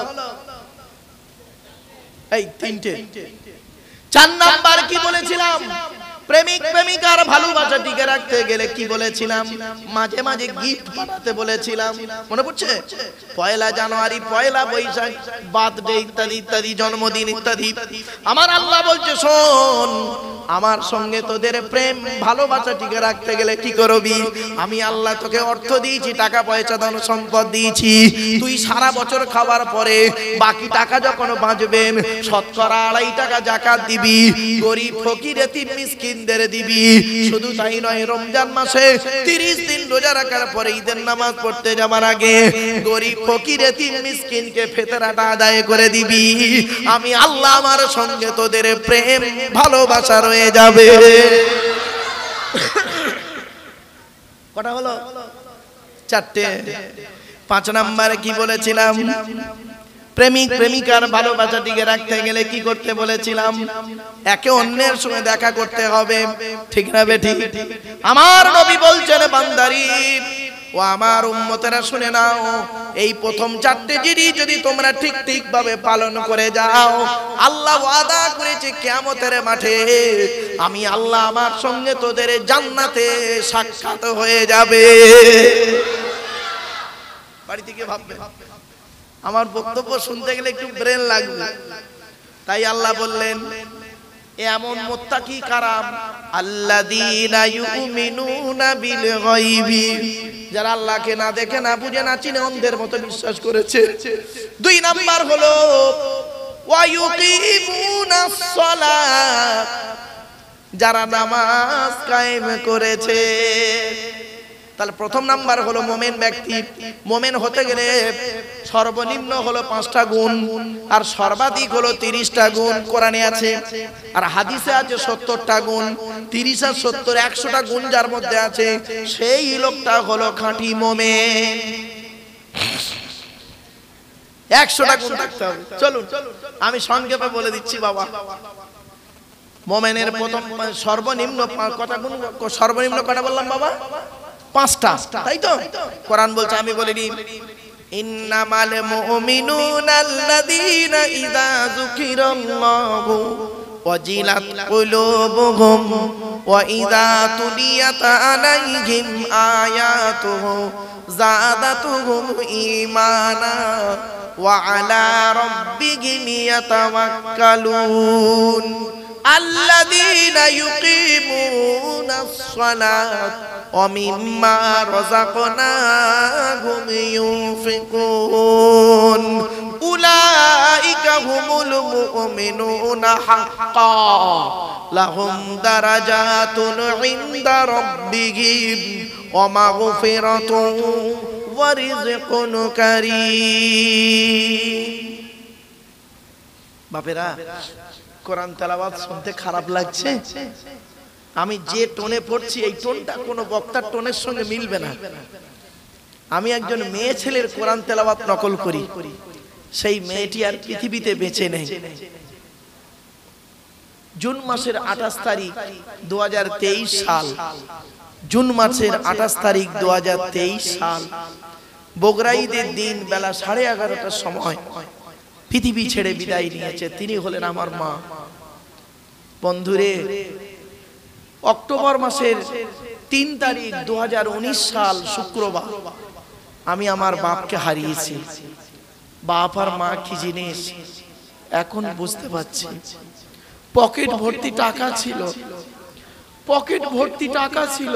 এই 3টে। 4 নাম্বার কি বলেছিলাম? প্রেমিক প্রেমিকার ভালোবাসা টিকে রাখতে গেলে কি বলেছিলাম? মাঝে মাঝে গিফট পাঠাতে বলেছিলাম, মনে পড়ছে? 1 জানুয়ারি, 1 বৈশাখ, বার্থডে ইত্যাদি ইত্যাদি, জন্মদিন ইত্যাদি। আমার আল্লাহ বলছে শোন, আমার সঙ্গে তোদের প্রেম ভালোবাসা টিকে রাখতে গেলে কি করবি? আমি আল্লাহ তোকে অর্থ দিয়েছি, টাকা পয়সা ধন সম্পদ দিয়েছি। তুই সারা বছর খাবার পরে বাকি টাকা যখন বাঁচবেন, শতকরা 2.5 টাকা যাকাত দিবি, গরিব ফকির এতিম মিসকিনদের দিবি। শুধু তাই নয়, রমজান মাসে 30 দিন রোজা রাখার পরে ঈদের নামাজ পড়তে যাবার আগে গরিব ফকির এতিম মিসকিনকে ফিতরাটা আদায় করে দিবি। আমি আল্লাহ আমার সঙ্গে তোদের প্রেম ভালোবাসা রয়ে যাবে। কটা হলো? 4টে। 5 নম্বরে কি বলেছিলাম? প্রেমিক প্রেমিকার ভালোবাসা টিকে রাখতে গেলে কি করতে বলেছিলাম? একে অন্যের সঙ্গে দেখা করতে হবে, ঠিক না বেঠিক? আমার নবী বলছেন বান্দারি ও আমার উম্মতেরা শুনে নাও, এই প্রথম 4টে জিনিস যদি তোমরা ঠিক ঠিক ভাবে পালন করে যাও, আল্লাহ ওয়াদা করেছে কিয়ামতের মাঠে আমি আল্লাহ আমার সঙ্গে তোদের জান্নাতে সাক্ষাৎ হয়ে যাবে। বাড়ি থেকে ভাববে, আমার বক্তব্য শুনতে গেলে একটু ব্রেন লাগবে, তাই আল্লাহ বললেন এমন মুত্তাকি কারাম আল্লাযীনা ইউমিনুনা বিল গায়বি, যারা আল্লাহকে না দেখে না বুঝে না চিনে অন্ধের মতো বিশ্বাস করেছে। 2 নাম্বার হলো ওয়া ইউকিমুনাস সালাত, যারা নামাজ কায়েম করেছে। তাহলে প্রথম নাম্বার হলো মুমিন ব্যক্তি। মুমিন হতে গেলে সর্বনিম্ন হলো 5টা গুণ, আর সর্বাধিক হলো 30টা গুণ কোরআনে আছে, আর হাদিসে আছে 70টা গুণ। 30 আর 70 100টা গুণ যার মধ্যে আছে, সেই লোকটা হলো খাঁটি মুমিন। 100টা গুণ থাকতে হবে। চলুন আমি সংক্ষেপে বলে দিচ্ছি বাবা। মুমিনের প্রথম সর্বনিম্ন কটা গুণ? সর্বনিম্ন কটা বললাম বাবা? 5টা, তাই তো? কোরআন বলছে, আমি বলিনি, ইন্নামাল মুমিনুনা আল্লাযীনা ইযা যুকিরাল্লাহু ওয়াজিলাত কুলুবুহুম ওয়া ইযা তুলিয়াত আলাইহিম আয়াতুহু যাদাতুহুম ঈমানা ওয়া আলা রাব্বিহিম ইয়াতাওয়াক্কালুন আল্লাযীনা ইউকিমুনাস সালাত ওয়া মিম্মা রাযাকনাহুম ইউনফিকুন উলাইকা হুমুল মুমিনুনা হাক্কান লাহুম দারাজাতুন ইনদা রাব্বিহিম ওয়া মাগফিরাতুন ওয়া রিজকুন কারীম। বাপেরা, কোরআন তেলাওয়াত শুনতে খারাপ লাগছে? আমি যে টোনে পড়ছি এই টোনটা কোনো বক্তার টোনের সঙ্গে মিলবে না। আমি একজন মেয়ে ছেলের কোরআন তেলাওয়াত নকল করি, সেই মেয়েটি আর পৃথিবীতে বেঁচে নেই। জুন মাসের 28 তারিখ 2023 সাল, জুন মাসের 28 তারিখ 2023 সাল, বগরা ঈদের দিন বেলা 11:30টার সময় পৃথিবী ছেড়ে বিদায় নিয়েছে। তিনি হলেন আমার মা। বন্ধুরে, অক্টোবর মাসের 3 তারিখ 2019 সাল শুক্রবার আমি আমার বাপকে হারিয়েছি। বাপ আর মা কি জিনিস এখন বুঝতে পারছি। পকেট ভর্তি টাকা ছিল, পকেট ভর্তি টাকা ছিল,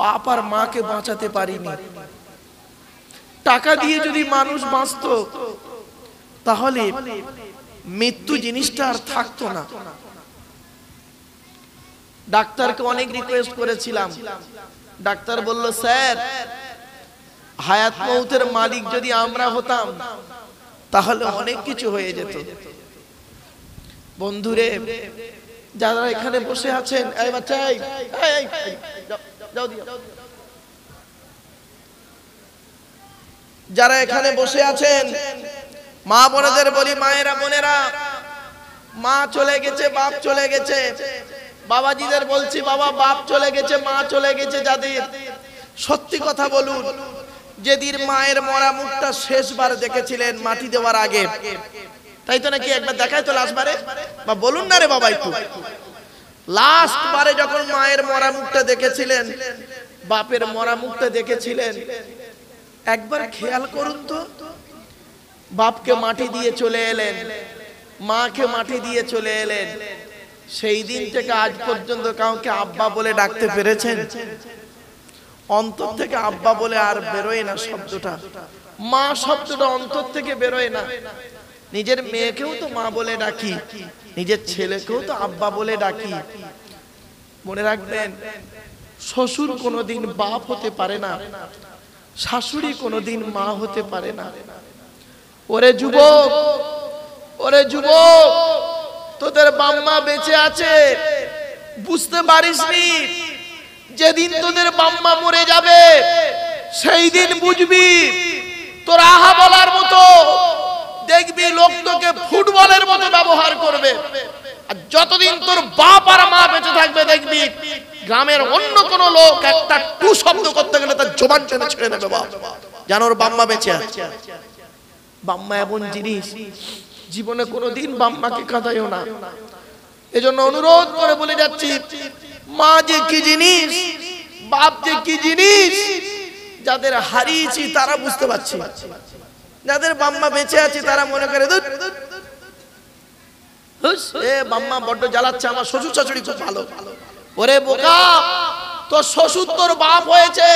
বাপ আর মাকে বাঁচাতে পারিনি। টাকা দিয়ে যদি মানুষ বাঁচতো তাহলে মৃত্যু জিনিসটা আর থাকতো না। ডাক্তারকে অনেক রিকোয়েস্ট করেছিলাম, ডাক্তার বলল, স্যার হায়াত মৌতের মালিক যদি আমরা হতাম তাহলে অনেক কিছু হয়ে যেত। বন্ধুরে, যারা এখানে বসে আছেন, এই বাচ্চা, যারা এখানে বসে আছেন, মা বোনেদের বলি, মায়েরা বোনেরা, মা চলে গেছে, বাপ চলে গেছে। বাবাজিদের বলছি, বাবা বাপ চলে গেছে, মা চলে গেছে যাদের, সত্যি কথা বলুন, যেদিন মায়ের মরা মুখটা শেষবার দেখেছিলেন মাটি দেওয়ার আগে, তাই তো নাকি? একবার দেখায় তো লাস্ট বারে, বা বলুন না রে বাবা একটু। লাস্ট বারে যখন মায়ের মরা মুখটা দেখেছিলেন, বাপের মরা মুখটা দেখেছিলেন, একবার খেয়াল করুন তো। বাপকে মাটি দিয়ে চলে এলেন, মাকে মাটি দিয়ে চলে এলেন, সেই দিন থেকে আজ পর্যন্ত কাউকে আব্বা বলে ডাকতে পেরেছেন? অন্তর থেকে আব্বা বলে আর বেরোয় না শব্দটা, মা শব্দটা অন্তর থেকে বেরোয় না। নিজের মেয়েকেও তো মা বলে ডাকি, নিজের ছেলেকেও তো আব্বা বলে ডাকি। মনে রাখবেন, শ্বশুর কোনোদিন বাপ হতে পারে না, শাশুড়ি কোনোদিন মা হতে পারে না। ওরে যুবক, ওরে যুবক, তোদের বাম্মা বেঁচে আছে বুঝতে পারিসনি, যেদিন তোদের বাম্মা মরে যাবে সেই দিন বুঝবি। তোর আহা বলার মতো দেখবি লোক তোকে ফুটবলের মতো ব্যবহার করবে, আর যতদিন তোর বাপ আর মা বেঁচে থাকবে দেখবি গ্রামের অন্য কোন লোক একটা টু শব্দ করতে গেলে তার জবান টেনে ছেড়ে দেবে, বাপ জানো ওর বাম্মা বেঁচে আছে। বাম্মা এমন জিনিস, জীবনে কোনোদিন বাম্মাকে কাঁদাইও না। এজন্য অনুরোধ করে বলে যাচ্ছি, মা যে কি জিনিস, বাপ যে কি জিনিস, যাদের হারিয়েছি তারা বুঝতে পারছি। যাদের বাম্মা বেঁচে আছে তারা মনে করে বাম্মা বড্ড জ্বালাচ্ছে, আমার শ্বশুর শাশুড়ি খুব ভালো। ওরে বোকা, তোর শ্বশুর তোর বাপ হয়েছে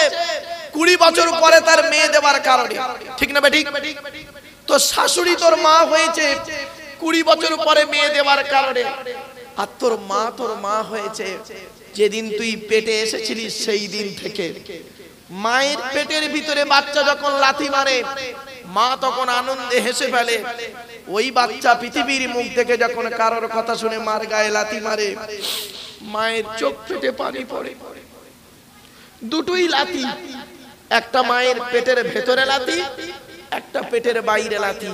20 বছর পরে তার মেয়ে দেওয়ার কারণে, ঠিক না বেঠিক? তোর শাশুড়ি তোর মা হয়েছে 20 বছর পরে মেয়ে দেওয়ার কারণে, আর তোর মা হয়েছে যেদিন তুই পেটে এসেছিলিস সেই দিন থেকে। মায়ের পেটের ভিতরে বাচ্চা যখন লাথি মারে, মা তখন আনন্দে হেসে ফেলে। ওই বাচ্চা পৃথিবীর মুখ থেকে যখন কারোর কথা শুনে মার গায়ে লাথি মারে, মায়ের চোখ ফেটে পানি পড়ে। দুটোই লাথি, একটা মায়ের পেটের ভেতরে লাথি, একটা পেটের বাইরে লাথি।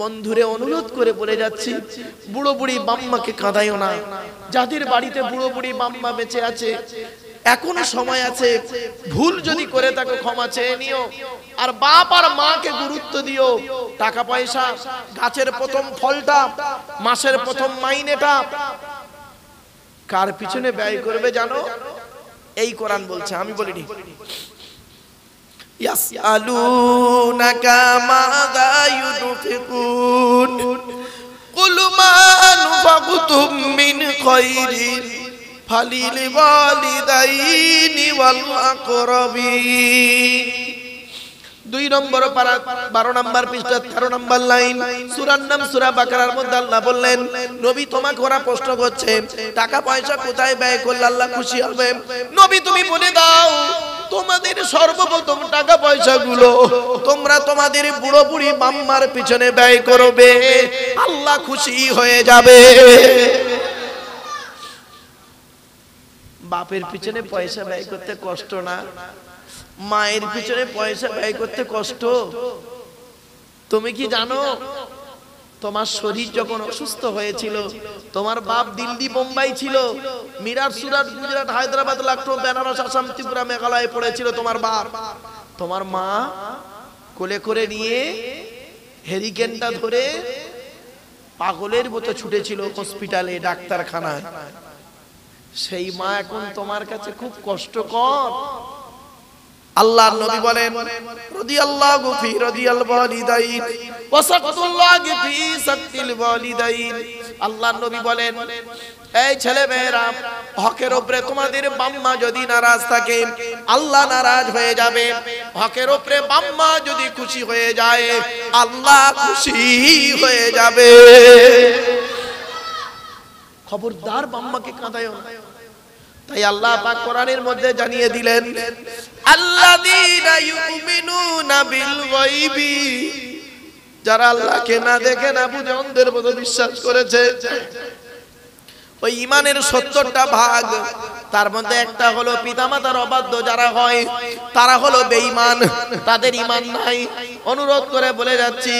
বন্ধুরে, অনুরোধ করে বলে যাচ্ছি, বুড়ো বুড়ি বাম্মাকে কাঁদাইও না। যাদের বাড়িতে বুড়ো বুড়ি বাম্মা বেঁচে আছে, এখনো সময় আছে, ভুল যদি করে তাকে ক্ষমা চেয়ে নিও। আর বাপ আর মাকে গুরুত্ব দিও। টাকা পয়সা, গাছের প্রথম ফলটা, মাসের প্রথম মাইনেটা কার পিছনে ব্যয় করবে জানো? এই কোরআন বলছে, আমি বলিনি। ইয়াসআলুনাকা মাযা ইউনফিকুন কুল মা আনফাকতুম মিন খায়রিন ফালিল ওয়ালিদাইনি ওয়াল আকরাবিন। 2 নম্বর পারা 12 নম্বর পৃষ্ঠা 13 নম্বর লাইন, সূরার নাম সূরা বাকারার মধ্যে আল্লাহ বললেন, নবী তোমাকে ওরা প্রশ্ন করছে টাকা পয়সা কোথায় ব্যয় করলে আল্লাহ খুশি হবে। নবী তুমি বলে দাও, তোমাদের সর্বপ্রথম টাকা পয়সাগুলো তোমরা তোমাদের বুড়ো বুড়ি বাম্মার পিছনে ব্যয় করবে, আল্লাহ খুশি হয়ে যাবে। বাপের পিছনে পয়সা ব্যয় করতে কষ্ট না? মায়ের পিছনে পয়সা ব্যয় করতে কষ্ট? তুমি কি জানো তোমার শরীর যখন অসুস্থ হয়েছিল, তোমার বাপ দিল্লি বোম্বাই ছিল, মিরাট সুরাট গুজরাট হায়দ্রাবাদ লখনৌ বেনারস আসাম ত্রিপুরা মেঘালয়ে পড়েছিল তোমার বাপ, তোমার মা কোলে করে নিয়ে হেরিকেনটা ধরে পাগলের মতো ছুটেছিল হসপিটালে ডাক্তারখানায়। সেই মা এখন তোমার কাছে খুব কষ্টকর। আল্লাহর নবী বলেন রাদিয়াল্লাহু ফি রাদিয়াল ওয়ালিদাইন ওয়া সাকতুল্লাহি ফি সাকতিল ওয়ালিদাইন। আল্লাহর নবী বলেন, এই ছেলে মেয়েরা, হকের উপরে তোমাদের বাম্মা যদি নারাজ থাকে আল্লাহ নারাজ হয়ে যাবে, হকের উপরে বাম্মা যদি খুশি হয়ে যায় আল্লাহ খুশি হয়ে যাবে। খবরদার বাম্মাকে কাঁদায়ো না। তাই আল্লাহ পাক কোরআনের মধ্যে জানিয়ে দিলেন, আল্লাযীনা ইউমিনুনা বিল গায়বি, যারা আল্লাহকে না দেখে না বুঝে অন্ধের মতো বিশ্বাস করেছে। ওই ঈমানের ৭০টা ভাগ, তার মধ্যে একটা হলো পিতামাতার অবাধ্য যারা হয় তারা হলো বেঈমান, তাদের ঈমান নাই। অনুরোধ করে বলে যাচ্ছি,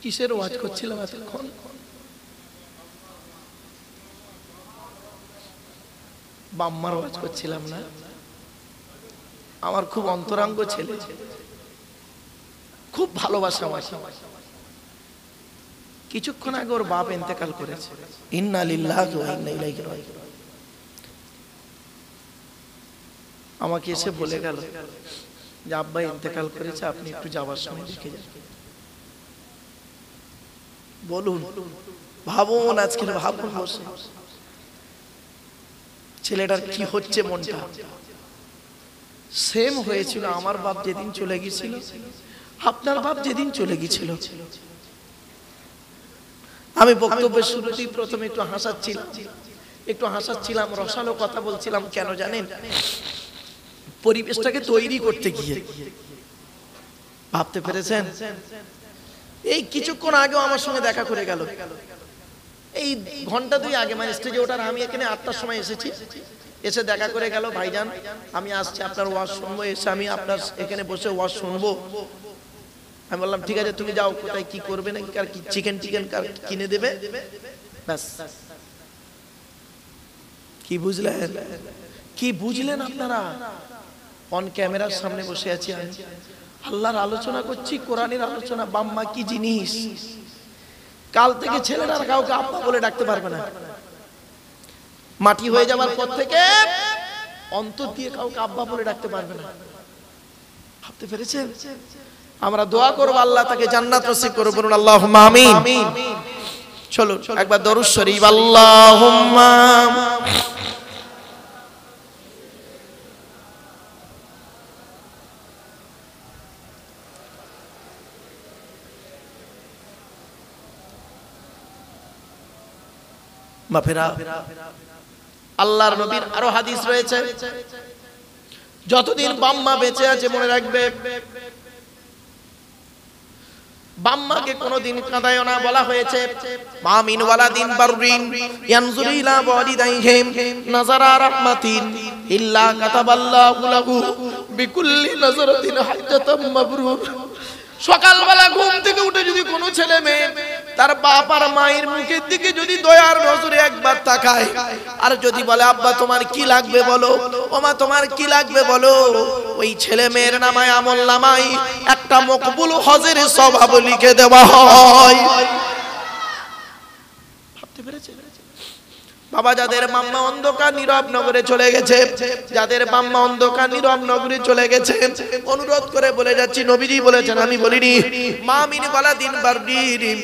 কিসের ওয়াজ করছিলাম এতক্ষণ? বাম্মার ওয়াজ করছিলাম না? আমার খুব অন্তরঙ্গ ছেলে, খুব ভালোবাসা আমার। কিছুক্ষণ আগে ওর বাপ ইন্তেকাল করেছে, ইন্না লিল্লাহি ওয়া ইন্না ইলাইহি রাজিউন। আমাকে এসে বলে গেল যে আব্বা ইন্তেকাল করেছে, আপনি একটু যাওয়ার সময় দেখে যান। বলুন, ভাবুন, আজকের ভাবুন বসে ছেলেটার কি হচ্ছে মনটা। সেম হয়েছিল আমার বাপ যেদিন চলে গিয়েছিল, আপনার বাপ যেদিন চলে গিয়েছিল। আমি বক্তব্যের শুরুতেই প্রথমে একটু হাসাচ্ছিলাম, রসালো কথা বলছিলাম। কেন জানেন? পরিবেশটাকে তৈরি করতে গিয়ে। ভাবতে পেরেছেন? এই কিছুক্ষণ আগেও আমার সঙ্গে দেখা করে গেল, এই ঘন্টা 2 আগে, মানে স্টেজে ওঠার আমি এখানে 8টার সময় এসেছি, এসে দেখা করে গেল, ভাইজান আমি আসছি আপনার ওয়াজ শুনবো, এসে আমি আপনার এখানে বসে ওয়াজ শুনবো। আমি বললাম ঠিক আছে, তুমি যাও, কোথায় কি করবে নাকি, কার কি চিকেন কিনে দেবে, ব্যাস। কি বুঝলেন আপনারা? অন ক্যামেরার সামনে বসে আছি আমি, আল্লাহর আলোচনা করছি, কোরআনের আলোচনা। বাম্মা কি জিনিস? কাল থেকে ছেলেরা কাউকে আব্বা বলে ডাকতে পারবে না। মাটি হয়ে যাওয়ার পর থেকে অন্তর দিয়ে কাউকে আব্বা বলে ডাকতে পারবে না। ভাবতে পেরেছেন? আমরা দোয়া করব আল্লাহ তাকে জান্নাত নসিব করুন, বলুন আল্লাহুম্মা আমিন। চলো একবার দরুদ শরীফ, আল্লাহুম্মা মাফেরা। আল্লাহর নবীর আরো হাদিস রয়েছে, যতদিন বাম্মা বেঁচে আছে মনে রাখবে, বাম্মাকে কোনোদিন কাঁদায় না। বলা হয়েছে মা মিন ওয়ালাদিন বাররিন ইয়ানজুরু ইলা ওয়ালিদাইহি নাযারা রাহমাতিন ইল্লা কাতাবাল্লাহু লাহু বিকুল্লি নাযরাতিন হাজ্জাতাম মাবরুর। সকালবেলা ঘুম থেকে উঠে যদি কোনো ছেলে মেয়ে তার বাপ আর মায়ের মুখের দিকে যদি দয়ার নজরে একবার তাকায়, আর যদি বলে আব্বা তোমার কি লাগবে বলো, ও মা তোমার কি লাগবে বলো, ওই ছেলে মেয়ের নামায় আমল নামায় একটা মকবুল হজের সওয়াব লিখে দেওয়া হয়। ভাবতে পেরেছেন? বাবা, যাদের মাম্মা অন্ধকার নীরব নগরে চলে গেছে, যাদের মাম্মা অন্ধকার নীরব নগরে চলে গেছে, অনুরোধ করে বলে যাচ্ছি, নবীজি বলেছেন, আমি বলিনি, মা মিন ওয়ালাদিন বাররিন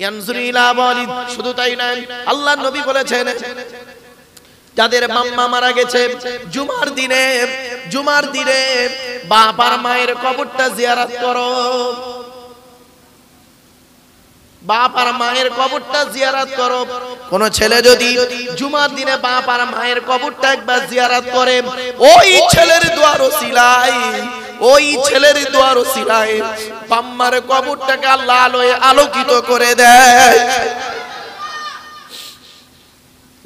ইয়ানজুরু ইলা ওয়ালিদ। শুধু তাই নয়, আল্লাহর নবী বলেছেন, যাদের মাম্মা মারা গেছে জুমার দিনে বাপ আর মায়ের কবরটা জিয়ারত করো। বাপ আর মায়ের কবরটা জিয়ারত করো। কোন ছেলে যদি জুমার দিনে বাপ আর মায়ের কবরটা একবার জিয়ারত করে, ওই ছেলের দোয়ার ওসিলায়, ওই ছেলের দোয়ার ওসিলায় বাম্মার কবরটাকে আল্লাহ আলোয় আলোকিত করে দেয়।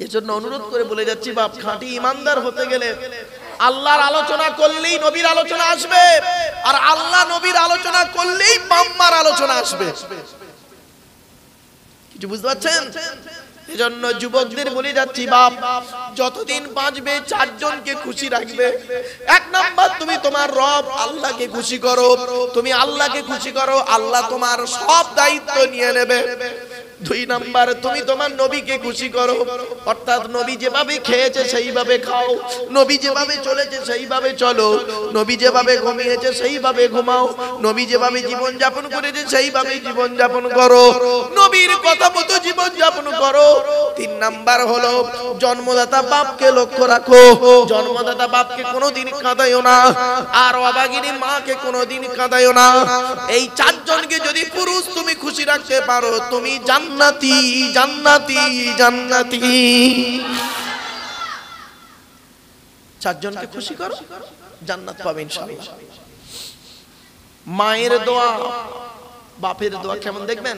এজন্য অনুরোধ করে বলে যাচ্ছি, বাপ খাঁটি ইমানদার হতে গেলে আল্লাহর আলোচনা করলেই নবীর আলোচনা আসবে, আর আল্লাহ নবীর আলোচনা করলেই বাম্মার আলোচনা আসবে। কিছু বুঝতে পারছেন? এজন্য যুবকদের বলে যাচ্ছি, বাপ যতদিন বাঁচবে চারজনকে খুশি রাখবে। এক নাম্বার, তুমি তোমার রব আল্লাহকে খুশি করো, তুমি আল্লাহকে খুশি করো, আল্লাহ তোমার সব দায়িত্ব নিয়ে নেবে। দুই নাম্বার, তুমি তোমার নবীকে খুশি করো, অর্থাৎ নবী যেভাবে খেয়েছে সেইভাবে খাও, নবী যেভাবে চলেছে সেইভাবে চলো, নবী যেভাবে ঘুমিয়েছে সেইভাবে ঘুমাও, নবী যেভাবে জীবন যাপন করেছে সেইভাবে জীবন যাপন করো, নবীর কথা মতো জীবন যাপন করো। তিন নাম্বার হলো জন্মদাতা বাপকে লক্ষ্য রাখো, জন্মদাতা বাপকে কোনোদিন কাঁদাইও না, আর অভাগিনী মাকে কোনোদিন কাঁদাইও না। এই চারজনকে যদি পুরুষ তুমি খুশি রাখতে পারো, তুমি জান্নাতি জান্নাতি জান্নাতি। চারজনকে খুশি করো, জান্নাত পাবে ইনশাআল্লাহ। মায়ের দোয়া, বাপের দোয়া কেমন দেখবেন?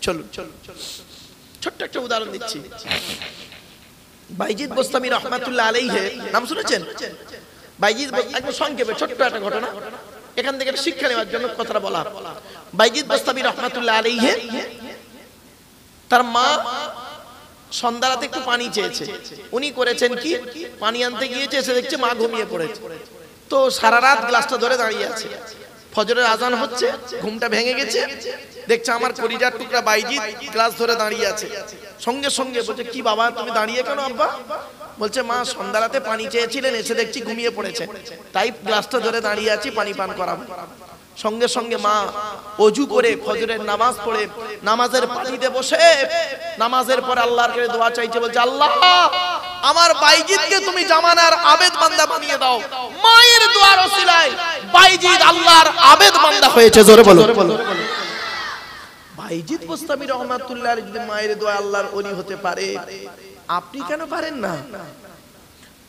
চলুন ছোট্ট একটা উদাহরণ দিচ্ছি। বাইজিদ বোস্তামি রহমাতুল্লাহ আলাইহি, নাম শুনেছেন? বাইজিদ, একদম সংক্ষেপে ছোট্ট একটা ঘটনা, এখান থেকে শিক্ষা নেওয়ার জন্য কথাটা বলা। বাইজিদ বোস্তামি রহমাতুল্লাহ আলাইহি, তার মা সন্ধ্যারাতে একটু পানি চেয়েছে। উনি করেছেন কি, পানি আনতে গিয়েছে, এসে দেখছে মা ঘুমিয়ে পড়েছে। তো সারা রাত গ্লাসটা ধরে দাঁড়িয়ে আছে। ফজরের আজান হচ্ছে, ঘুমটা ভেঙে গেছে, দেখছে আমার কলিজার টুকরা বাইজিদ গ্লাস ধরে দাঁড়িয়ে আছে। সঙ্গে সঙ্গে বলছে, কি বাবা তুমি দাঁড়িয়ে কেন আব্বা? বলছে, মা সন্ধ্যারাতে পানি চেয়েছিলেন, এসে দেখছি ঘুমিয়ে পড়েছে, তাই গ্লাসটা ধরে দাঁড়িয়ে আছি, পানি পান করাবো। সঙ্গে সঙ্গে মা ওযু করে ফজরের নামাজ পড়ে নামাজের পানিতে বসে নামাজের পরে আল্লাহর কাছে দোয়া চাইছে। বলছে, আল্লাহ আমার বাইজিদকে তুমি জামানার আবেদ বান্দা বানিয়ে দাও। মায়ের দোয়ার ওসিলায় বাইজিদ আল্লাহর আবেদ বান্দা হয়েছে। জোরে বলো। বাইজিদ বোস্তামি রহমাতুল্লাহ আলাইহি যদি মায়ের দোয়া আল্লাহর ওলি হতে পারে, আপনি কেন পারেন না?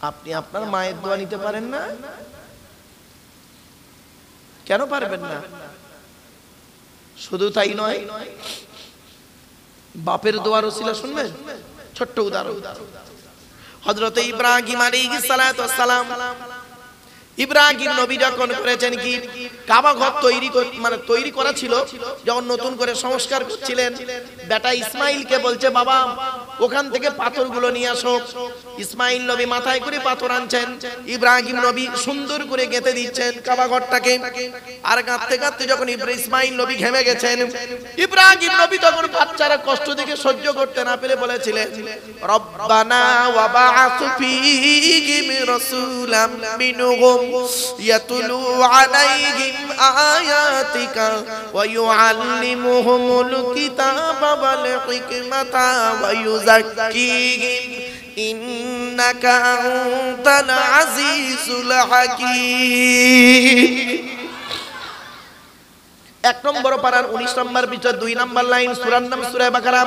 আপনি আপনার মায়ের দোয়া নিতে পারেন না? কেন পারবেন না? শুধু তাই নয়, বাপের দোয়ার ওসিলা শুনবেন। ছোট্ট উদাহরণ, হযরত ইব্রাহিম আলাইহিস সালাতু ওয়াস সালাম, ইব্রাহিম নবী যখন করেছেন কি, কাবা ঘর তৈরি করা ছিল, যখন নতুন করে সংস্কার করছিলেন, বেটা ইসমাইলকে বলছে, বাবা ওখান থেকে পাথরগুলো নিয়ে আসো। ইসমাইল নবী মাথায় করে পাথর আনছেন, ইব্রাহিম নবী সুন্দর করে গেঁথে দিচ্ছেন কাবা ঘরটাকে। আর গাঁথতে গাঁথতে যখন ইসমাইল নবী ঘেমে গেছেন, ইব্রাহিম নবী তখন বাচ্চারা কষ্ট দেখে সহ্য করতে না পেরে বলেছিলেন, রব্বানা ওয়া বা'আথ ফীহিম রাসূলাম মিনহুম ইয়াতলু আলাইহিম আয়াতিকা ওয়া ইউআল্লিমুহুমুল কিতাবা ওয়াল হিকমাতা ওয়া ইউযাক্কিহিম ইন্নাকা আনতাল আজিজুল হাকীম। 1 নম্বর পারার 19 নম্বর পৃষ্ঠা 2 নম্বর লাইন, সূরার নাম সূরা বাকারা।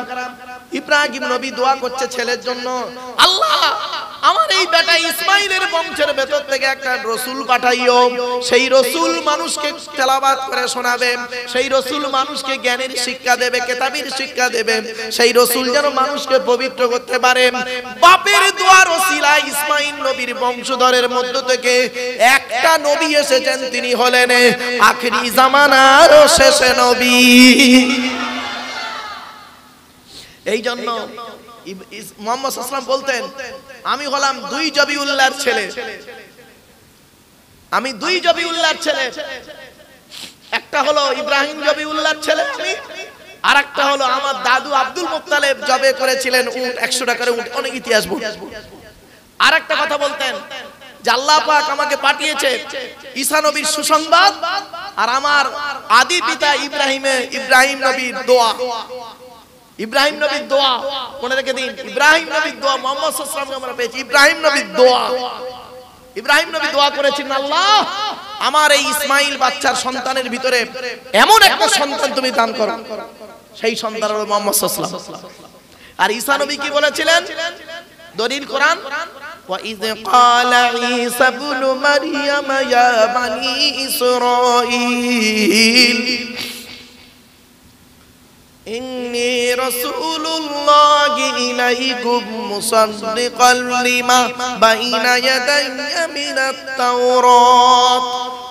ইব্রাহিম নবী দোয়া করছে ছেলের জন্য, আল্লাহ আমার এই বেটা ইসমাইলের বংশের ভেতর থেকে একটা রাসূল পাঠাইও, সেই রাসূল মানুষকে তেলাওয়াত করে শোনাবে, সেই রাসূল মানুষকে জ্ঞানের শিক্ষা দেবে, কিতাবের শিক্ষা দেবে, সেই রাসূল যেন মানুষকে পবিত্র করতে পারে। বাপের দোয়ার ওসিলায় ইসমাইল নবীর বংশধরের মধ্য থেকে একটা নবী এসেছেন, তিনি হলেন আখিরি জামানার শেষ নবী। এই জন্য মুহাম্মদ সাল্লাল্লাহু আলাইহি ওয়াসাল্লাম বলতেন, আমি হলাম 2 জবিউল্লাহর ছেলে, আমি 2 জবিউল্লাহর ছেলে। একটা হলো ইব্রাহিম জবিউল্লাহর ছেলে আমি, আর একটা হলো আমার দাদু আব্দুল মুত্তালিব জবে করেছিলেন উট, 100 টাকার উট, অনেক ইতিহাস বই। আর একটা কথা বলতেন যে আল্লাহ পাক আমাকে পাঠিয়েছে ঈসা নবীর সুসংবাদ, আর আমার আদি পিতা ইব্রাহিম নবীর দোয়া, ইব্রাহিম নবীর দোয়া মনে রেখে দিন। ইব্রাহিম নবীর দোয়া, মুহাম্মদ সাল্লাল্লাহু আলাইহি ওয়াসাল্লাম আমরা পেয়েছি ইব্রাহিম নবীর দোয়া। ইব্রাহিম নবী দোয়া করেছেন, আল্লাহ আমার এই ইসমাইল বাচ্চার সন্তানের ভিতরে এমন একটা সন্তান তুমি দান করো, সেই সন্তান হলো মুহাম্মদ সাল্লাল্লাহু আলাইহি ওয়াসাল্লাম। আর ঈসা নবী কি বলেছিলেন? দলিল কোরআন, وَإِذْ قَالَ عِيسَى ابْنُ مَرْيَمَ يَا بَنِي إِسْرَائِيلَ إِنِّي رَسُولُ اللَّهِ إِلَيْكُمْ مُصَدِّقًا لِمَا بَيْنَ يَدَيَّ مِنَ التَّوْرَاةِ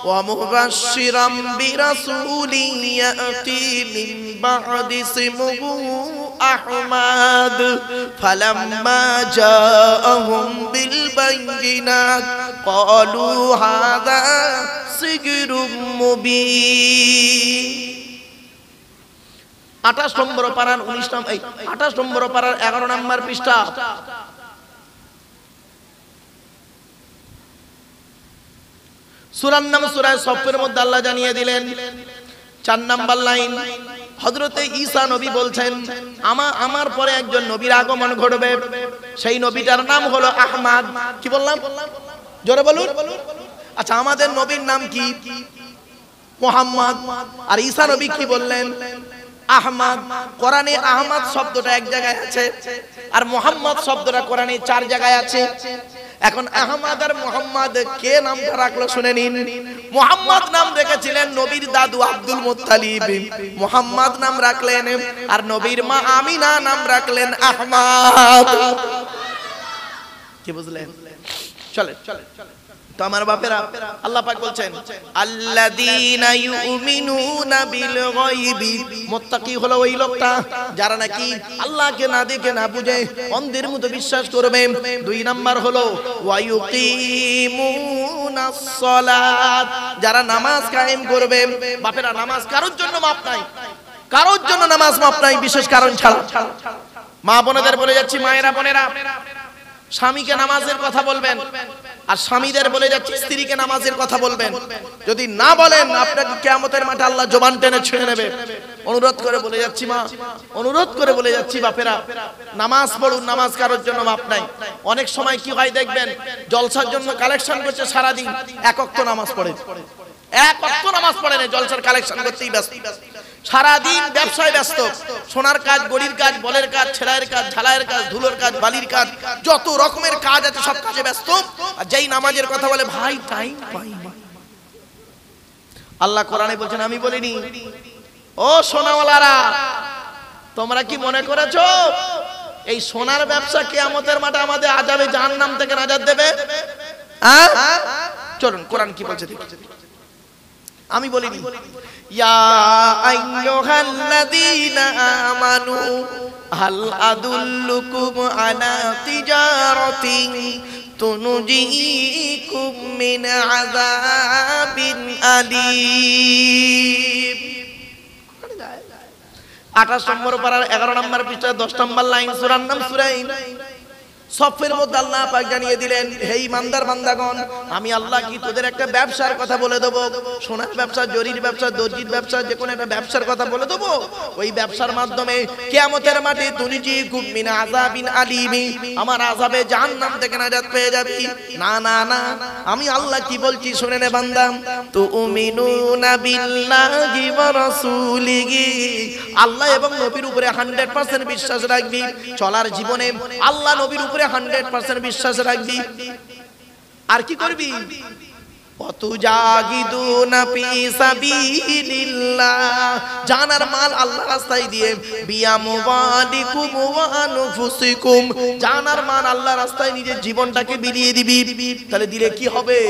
وَمُبَشِّرًا بِرَسُولٍ يَأْتِي مِن بَعْدِ اسْمُهُ أحمد فلما جاءهم بالبينات قالوا هذا سحر مبين 28 নম্বর পারার 19 নম্বর 28 নম্বর পারার 11 নম্বর পৃষ্ঠা। সূরার নাম সূরা সফের মধ্যে আল্লাহ জানিয়ে দিলেন 4 নম্বর লাইন, হযরতে ঈসা নবী বলছেন আমার পরে একজন নবীর আগমন ঘটবে, সেই নবীটার নাম হলো আহমদ। কি বললাম? জোরে বলুন। আচ্ছা, আমাদের নবীর নাম কি? মুহাম্মদ। আর ঈসা নবী কি বললেন? আহমদ। কোরআনে আহমদ শব্দটা এক জায়গায় আছে, আর মুহাম্মদ শব্দটা কোরআনে 4 জায়গায় আছে। এখন আহমদ আর মুহাম্মদ কে নামটা রাখলো শুনে নিন। মুহাম্মদ নাম রেখেছিলেন নবীর দাদু আব্দুল মুত্তালিব, মুহাম্মদ নাম রাখলেন, আর নবীর মা আমিনা নাম রাখলেন আহমদ। কি বুঝলেন? চলে তো আমার বাপেরা, আল্লাহ পাক বলছেন আল্লাযীনা ইউমিনুনা বিল গায়বি, মুত্তাকি হলো ওই লোকটা যারা নাকি আল্লাহকে না দেখে না বুঝে অন্ধের মতো বিশ্বাস করবে। 2 নাম্বার হলো ওয়া ইউকিমুনাস সালাত, যারা নামাজ কায়েম করবে। বাপেরা, নামাজ কারোর জন্য মাপ নাই, কারোর জন্য নামাজ মাপ নাই বিশেষ কারণ ছাড়া। মা বোনেদের বলে যাচ্ছি, মায়েরা বোনেরা, স্বামীকে নামাজের কথা বলবেন, আর স্বামীদের বলে যাচ্ছি স্ত্রীকে নামাজের কথা বলবেন। যদি না বলেন আপনাকে কিয়ামতের মাঠে আল্লাহ জবান টেনে ছেড়ে নেবে। অনুরোধ করে বলে যাচ্ছি মা, অনুরোধ করে বলে যাচ্ছি বাপেরা, নামাজ পড়ুন, নামাজ কারোর জন্য মাপ নাই। অনেক সময় কি হয় দেখবেন, জলসার জন্য কালেকশন করছে সারাদিন, 1 ওয়াক্ত নামাজ পড়ে, 1 ওয়াক্ত নামাজ পড়ে না, জলসার কালেকশন করতেই ব্যস্ত, সারাদিন ব্যবসায় ব্যস্ত। সোনার কাজ, গড়ির কাজ, বলের কাজ, ছেলাইয়ের কাজ, ঝালাইয়ের কাজ, ধুলোর কাজ, বালির কাজ, যত রকমের কাজ আছে সব কাজে ব্যস্ত। আর যেই নামাজের কথা বলে ভাই টাইম পাই না। আল্লাহ কোরআনে বলছেন, আমি বলিনি? ও সোনাওয়ালারা, তোমরা কি মনে করেছো এই সোনার ব্যবসা কিয়ামতের মাঠে আমাদের আযাবে জাহান্নাম থেকে নাজাত দেবে? চলুন কোরআন কি বলছে দেখি। আমি বলিনি? ইয়া আইয়ুহাল্লাযীনা আমানু হাল আদুল্লুকুম আলা তিজারাতিন তুনজিকুম মিন আযাবিন আলীম। 28 নম্বর পারার 11 নম্বর পৃষ্ঠা 10 নম্বর লাইন, সূরার নাম সূরা সফের মধ্যে আল্লাহ পাক জানিয়ে দিলেন, হে ইমানদার বান্দাগণ, আমি আল্লাহ কি তোদের একটা ব্যবসার কথা বলে দেব। সোনার ব্যবসা, জরির ব্যবসা, দর্জির ব্যবসা, যে কোনো একটা ব্যবসার কথা বলে দেব। ওই ব্যবসার মাধ্যমে কিয়ামতের মাঠে তুনজিকুম মিন আযাবিন আলীম, আমার আযাবে জাহান্নাম থেকে নাজাত পেয়ে যাবি। না না না, আমি আল্লাহ কি বলছি শুনে নে বান্দা। তুমিনুনা বিল্লাহি ওয়া রাসূলিহি, আল্লাহ এবং নবীর উপরে 100% বিশ্বাস রাখবি। চলার জীবনে আল্লাহ নবীর উপরে 100% বিশ্বাস রাখবি। আর কি করবি? ওয়াতুজাহিদুনা ফি সাবিলিল্লাহ, জানার মাল আল্লাহর রাস্তায় দিয়ে, বিয়ামওয়ালিকুম ওয়া আনফুসিকুম, জানার মাল আল্লাহর রাস্তায় নিজের জীবনটাকে বিলিয়ে দিবি। তাহলে দিলে কি হবে?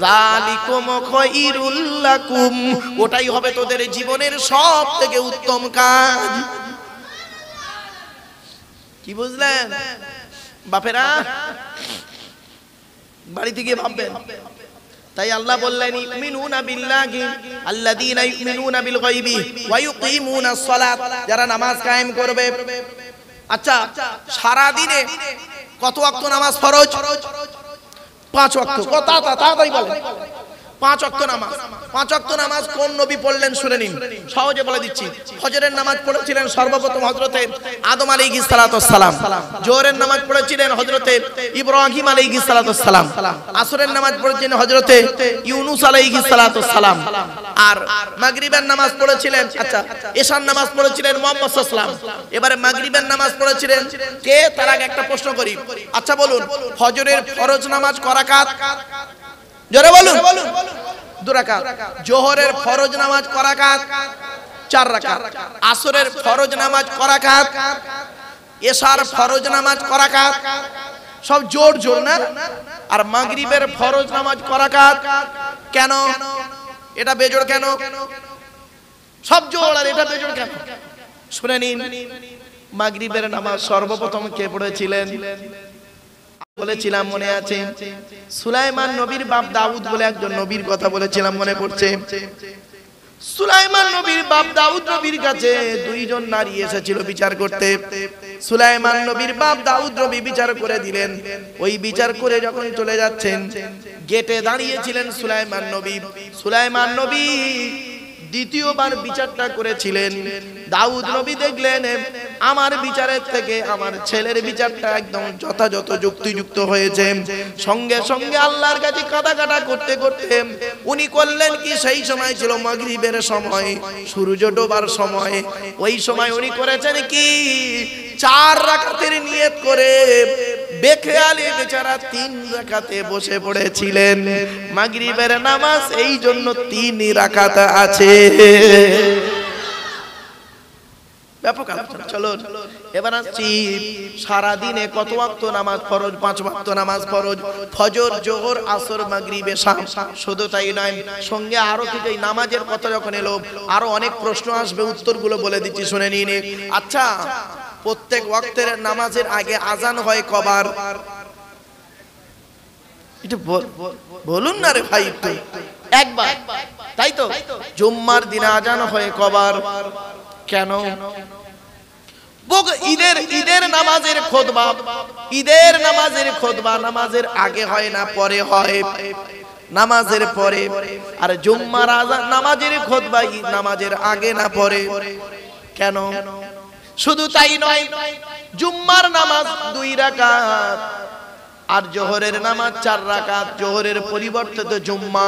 যালিকুম খায়রুল লাকুম, ওটাই হবে তোদের জীবনের সবথেকে উত্তম কাজ। কি বুঝলেন বাপেরা? বাড়ি থেকে ভাববেন। তাই আল্লাহ বললেন, ইউমিনুনা বিল্লাহি আল্লাযীনা ইউমিনুনা বিল গায়বি ওয়া ইউকিমুনাস সালাত, যারা নামাজ কায়েম করবে। আচ্ছা, সারা দিনে কত ওয়াক্ত নামাজ ফরজ? 5 ওয়াক্ত। তাড়াতাড়ি বলেন, 5 ওয়াক্ত নামাজ। 5 ওয়াক্ত নামাজ কোন নবী পড়লেন শুনে নিন, সহজে বলে দিচ্ছি। ফজরের নামাজ পড়েছিলেন সর্বপ্রথম হযরতে আদম আলাইহিস সালাতু ওয়াস সালাম। জোহরের নামাজ পড়েছিলেন হযরতে ইব্রাহিম আলাইহিস সালাতু ওয়াস সালাম। আসরের নামাজ পড়েছিলেন হযরতে ইউনূস আলাইহিস সালাতু ওয়াস সালাম। আর মাগরিবের নামাজ পড়েছিলেন, আচ্ছা এশার নামাজ পড়েছিলেন মুহাম্মদ সাল্লাল্লাহু আলাইহি ওয়াসাল্লাম। এবারে মাগরিবের নামাজ পড়েছিলেন কে? তার আগে একটা প্রশ্ন করি, আচ্ছা বলুন ফজরের ফরজ নামাজ ক রাকাত? জোরে বলুন। 2 রাকাত। জোহরের ফরজ নামাজ ক রাকাত? 4 রাকাত। আসরের ফরজ নামাজ ক রাকাত? এশার ফরজ নামাজ ক রাকাত? সব জোর জোর না? আর মাগরিবের ফরজ নামাজ ক রাকাত? কেন এটা বেজোড় কেন? সব জোর আর এটা বেজোড় কেন? শুনে নিন, মাগরিবের নামাজ সর্বপ্রথম কে পড়েছিলেন? বলেছিলাম মনে আছে, সুলাইমান নবীর বাপ দাউদ বলে একজন নবীর কথা বলেছিলাম, মনে পড়ছে? সুলাইমান নবীর বাপ দাউদ নবীর কাছে 2 জন নারী এসেছিল বিচার করতে। সুলাইমান নবীর বাপ দাউদ নবী বিচার করে দিলেন। ওই বিচার করে যখন চলে যাচ্ছেন, গেটে দাঁড়িয়েছিলেন সুলাইমান নবী। সুলাইমান নবী দ্বিতীয়বার বিচারটা করেছিলেন। দাউদ নবী দেখলেন আমার বিচারের থেকে আমার ছেলের বিচারটা একদম যথাযথ যুক্তিযুক্ত হয়েছে। সঙ্গে সঙ্গে আল্লাহর কাছে কাঁদাকাটা করতে করতে উনি করলেন কি, সেই সময় ছিল মাগরিবের সময়, সূর্য ডোবার সময়। ওই সময় উনি করেছেন কি, 4 রাকাতের নিয়ত করে বেখেয়ালি বেচারা 3 রাকাতে বসে পড়েছিলেন। মাগরিবের নামাজ এই জন্য 3 রাকাত আছে। ব্যাপক আলোচনা। চলো এবার আসছি সারা দিনে কত ওয়াক্ত নামাজ ফরজ? 5 ওয়াক্ত নামাজ ফরজ, ফজর, জোহর, আসর, মাগরিব, এশা। শুধু তাই নয়, সঙ্গে আরো কিছু নামাজের কথা যখন এলো আরো অনেক প্রশ্ন আসবে, উত্তরগুলো বলে দিচ্ছি শুনে নিন। আচ্ছা, প্রত্যেক ওয়াক্তের নামাজের আগে আজান হয় কবার? এটা বলুন না রে ভাই, একটু একবার, তাই তো? জুম্মার দিনে আজান হয় কবার? কেন? ঈদের নামাজের খুতবা, ঈদের নামাজের খুতবা নামাজের আগে হয় না পরে হয়? নামাজের পরে। আর জুম্মার আজান নামাজের খুতবা নামাজের আগে না পরে? কেন? শুধু তাই নয়, জুম্মার নামাজ 2 রাকাত আর জোহরের নামাজ 4 রাকাত। জোহরের পরিবর্তে তো জুম্মা,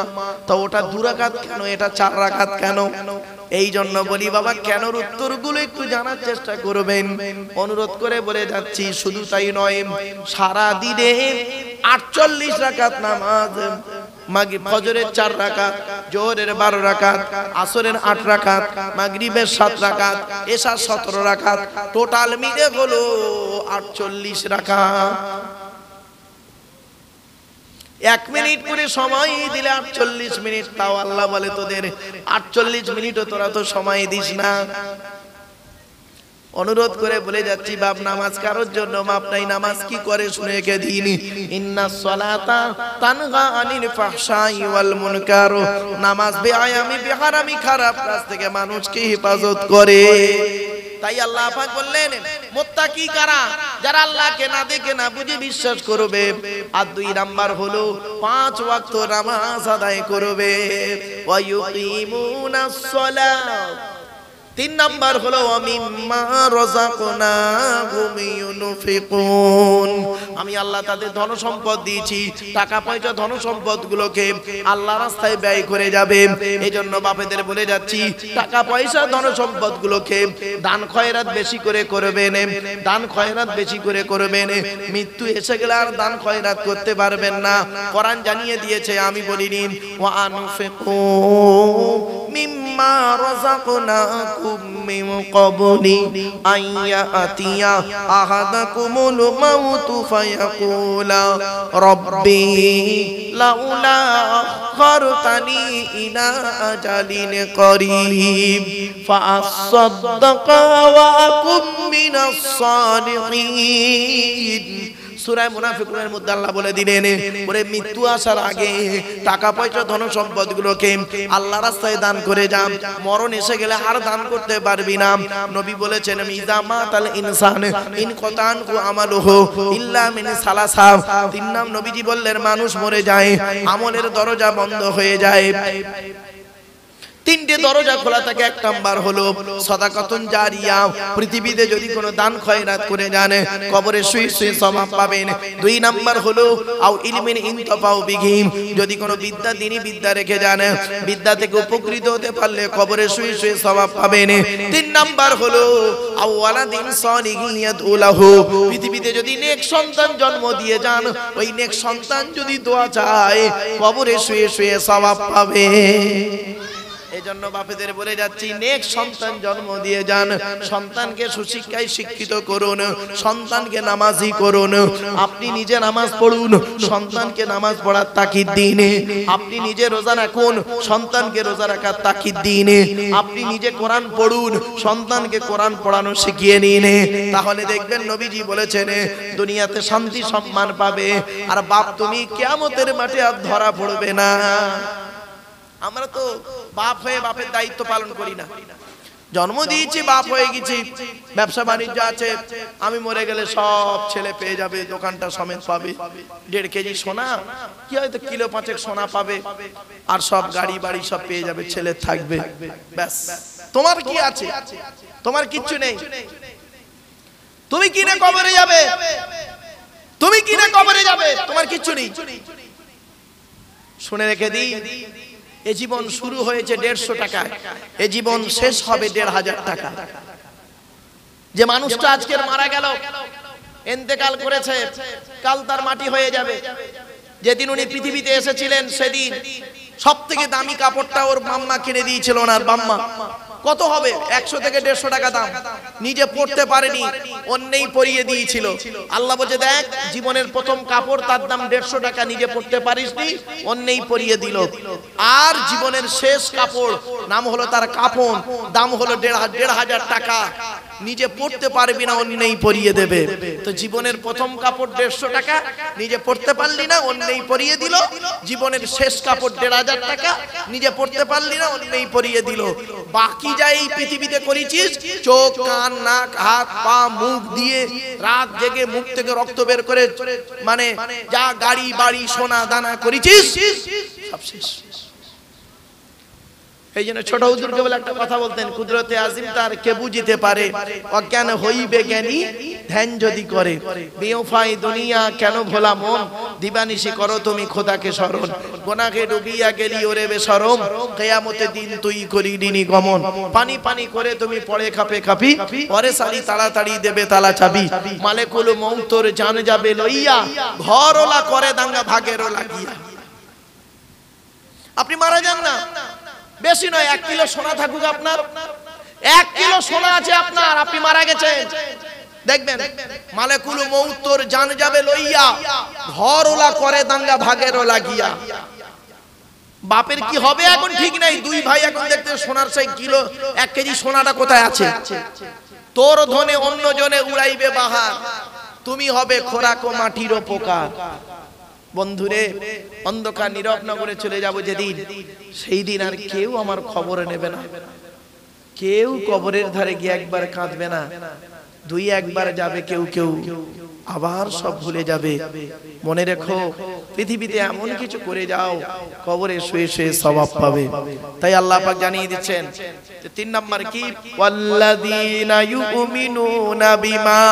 তো ওটা 2 রাকাত কেন, এটা 4 রাকাত কেন? এই জন্য বলি বাবা, কেনর উত্তরগুলো একটু জানার চেষ্টা করবেন, অনুরোধ করে বলে যাচ্ছি। শুধু তাই নয়, সারা দিনে 48 রাকাত নামাজ। ফজরের 4 রাকাত, জোহরের 12 রাকাত, আসরের 8 রাকাত, মাগরিবের 7 রাকাত, এশার 17 রাকাত, টোটাল মিলে হলো 48 রাকাত। 1 মিনিট করে সময় দিলে 48 মিনিট। তাও আল্লাহ বলে তোদের 48 মিনিটও তোরা তো সময় দিস না। অনুরোধ করে বলে যাচ্ছি, বাপ নামাজ কারোর জন্য মাপ নাই। নামাজ কি করে শুনে কে দিন, ইন্নাস সালাতা তানহা আনিল ফাহশাই ওয়াল মুনকার। নামাজ বেআয়ামি বেহারামি খারাপ কাজ থেকে মানুষকে হেফাজত করে। তাই আল্লাহ পাক বললেন, মুত্তাকি কারা? যারা আল্লাহকে না দেখে না বুঝে বিশ্বাস করবে। আর 2 নাম্বার হলো 5 ওয়াক্ত নামাজ আদায় করবে। ওয়া ইউকিমুনাস সালাত। 3 নাম্বার হলো মিম্মা রাযাকনাহুম ইউনফিকুন। আমি আল্লাহ তাদের ধন সম্পদ দিয়েছি, টাকা পয়সা ধন সম্পদ গুলোকে আল্লাহ রাস্তায় ব্যয় করে যাবে। এজন্য বাপেদের বলে যাচ্ছি, টাকা পয়সা ধন সম্পদ গুলোকে দান খয়রাত বেশি করে করবেন, দান খয়রাত বেশি করে করবেন। মৃত্যু এসে গেলে আর দান খয়রাত করতে পারবেন না। কোরআন জানিয়ে দিয়েছে, আমি বলিনি, ওয়া আনফিকু মিম্মা রাযাকনাকুম মিন ক্বাবলি আইয়াতিয়া আহাদাকুমুল মাউতু ফায়াকুলা রাব্বি লাউলা আখখারতানি ইলা আজালিন করিব ফাআসাদদাকা ওয়া আকুম মিনাস সালিহিন। সূরা মুনাফিকুনের মধ্যে আল্লাহ বলে দিলেন, ওরে মৃত্যু আসার আগে টাকা পয়সা ধন সম্পদগুলোকে আল্লাহর রাস্তায় দান করে যা, মরণ এসে গেলে আর দান করতে পারবি না। নবী বলেছেন ইযা মাতাল ইনসান ইন কতান কু আমালুহু ইল্লা মিন সালাসা। তিন নাম নবীজি বললেন মানুষ মরে যায়, আমলের দরজা বন্ধ হয়ে যায়। তিনটে দরজা খোলা থাকে। এক নাম্বার হলো সাদাকাতুন জারিয়া, পৃথিবীতে যদি কোনো দান খয়রাত করে যান কবরে শুয়ে শুয়ে সওয়াব পাবেন। দুই নাম্বার হলো আও ইলমিন ইনতাফাউ বিহি, যদি কোনো বিদ্যা দ্বীনি বিদ্যা রেখে যান, বিদ্যা থেকে উপকৃত হতে পারলে কবরে শুয়ে শুয়ে সওয়াব পাবেন। তিন নাম্বার হলো আও ওয়ালাদিন সালিহিন ইয়াদউ লাহু, পৃথিবীতে যদি নেক সন্তান জন্ম দিয়ে যান, ওই নেক সন্তান যদি দোয়া চায় কবরে শুয়ে শুয়ে সওয়াব পাবে। এই জন্য বাপেদের বলে যাচ্ছি, নেক সন্তান জন্ম দিয়ে যান, সন্তানকে সুশিক্ষায় শিক্ষিত করুন, সন্তানকে নামাজি করুন। আপনি নিজে নামাজ পড়ুন, সন্তানকে নামাজ পড়ার তাকিদ দিন। আপনি নিজে রোজা রাখুন, সন্তানকে রোজা রাখার তাকিদ দিন। আপনি নিজে কোরআন পড়ুন, সন্তানকে কোরআন পড়ানো শিখিয়ে নিন। তাহলে দেখবেন নবীজি বলেছেন দুনিয়াতে শান্তি সম্মান পাবে, আর বাপ তুমি কিয়ামতের মাঠে আর ধরা পড়বে না। আমরা তো বাপ হয়ে বাপের দায়িত্ব পালন করি না। জন্ম দিয়েছি, বাপ হয়ে গেছি, ব্যবসা বাণিজ্য আছে, আমি মরে গেলে সব ছেলে পেয়ে যাবে, দোকানটা সমেত পাবে, 1.5 কেজি সোনা কি হয়তো কিলো 5 সোনা পাবে, আর সব গাড়ি বাড়ি সব পেয়ে যাবে, ছেলে থাকবে, ব্যাস। তোমার কি আছে? তোমার কিচ্ছু নেই। তুমি কিনে কবরে যাবে, তুমি কিনে কবরে যাবে, তোমার কিচ্ছু নেই। শুনে রেখে দিই, এ জীবন শুরু হয়েছে 150 টাকায়, এ জীবন শেষ হবে 1500 টাকা। যে মানুষটা আজকে মারা গেল, ইন্তেকাল করেছে, কাল তার মাটি হয়ে যাবে। যেদিন উনি পৃথিবীতে এসেছিলেন সেদিন সবথেকে দামি কাপড়টা ওর বাম্মা কিনে দিয়েছিল, ওনার বাম্মা। কত হবে? 100 থেকে 150 টাকা দাম। নিজে পড়তে পারেনি, অন্যই পরিয়ে দিয়েছিল। আল্লাহ বলে দেখ, জীবনের প্রথম কাপড় তার দাম 150 টাকা, নিজে পড়তে পারিসনি, অন্যই পরিয়ে দিল। আর জীবনের শেষ কাপড় নাম হলো তার কাফন, দাম হলো 1500 টাকা। নিজে পড়তে পারবি না, অন্যই পরিয়ে দেবে। তো জীবনের প্রথম কাপড় 150 টাকা, নিজে পড়তে পারলি না, অন্যই পরিয়ে দিল। জীবনের শেষ কাপড় 1500 টাকা, নিজে পড়তে পারলি না, অন্যই পরিয়ে দিল। বাকি যা এই পৃথিবীতে করেছিস, চোখ কান নাক হাত পা মুখ দিয়ে রাত জেগে মুখ থেকে রক্ত বের করে, মানে যা গাড়ি বাড়ি সোনা দানা করেছিস সব শেষ। এই জন্য ছোট হুজুরকে বলে একটা কথা বলতেন, কুদরতে আজিম তার কে বুঝিতে পারে, অজ্ঞান হইবে জ্ঞানী ধ্যান যদি করে। বেওফাই দুনিয়া কেন ভোলা মন, দিবানিশি করো তুমি খোদাকে স্মরণ। গুনাহে ডুবিয়া গেলি ওরে বেশরম, কিয়ামতের দিন তুই করিনি গমন। পানি পানি করে তুমি পড়ে খাপে খাপি, পরে সারি তাড়াতাড়ি দেবে তালা চাবি। মালেকুল মউত তোর জান যাবে লইয়া, ঘরওয়ালা করে দাঙ্গা ভাগেরও লাগিয়া। আপনি মারা যান না, বেশি নয়, 1 কিলো সোনা থাকুক আপনার, 1 কিলো সোনা আছে আপনার, আপনি মারা গেছেন, দেখবেন মালেকুল মউত তোর জান যাবে লইয়া, ঘরওয়ালা করে দাঙ্গা ভাগেরও লাগিয়া। বাপের কি হবে এখন ঠিক নাই, 2 ভাই এখন দেখতে সোনার সেই কিলো 1 কেজি সোনাটা কোথায় আছে। তোর ধনে অন্য জনে উড়াইবে বাহার, তুমি হবে খোরাক ও মাটির পোকা। বন্ধুরে, অন্ধকার নীরব নগরে চলে যাব যেদিন, সেই দিন আর কেউ আমার খবর নেবে না, কেউ কবরের ধারে গিয়ে একবার কাঁদবে না, 2-1 যাবে কেউ কেউ, আবার সব ভুলে যাবে। মনে রেখো, পৃথিবীতে এমন কিছু করে যাও, কবরে শুয়ে শুয়ে সওয়াব পাবে। তাই আল্লাহ পাক জানিয়ে দিচ্ছেন 3 নাম্বার কি, ওয়াল্লাযীনা ইউমিনুনা বিমা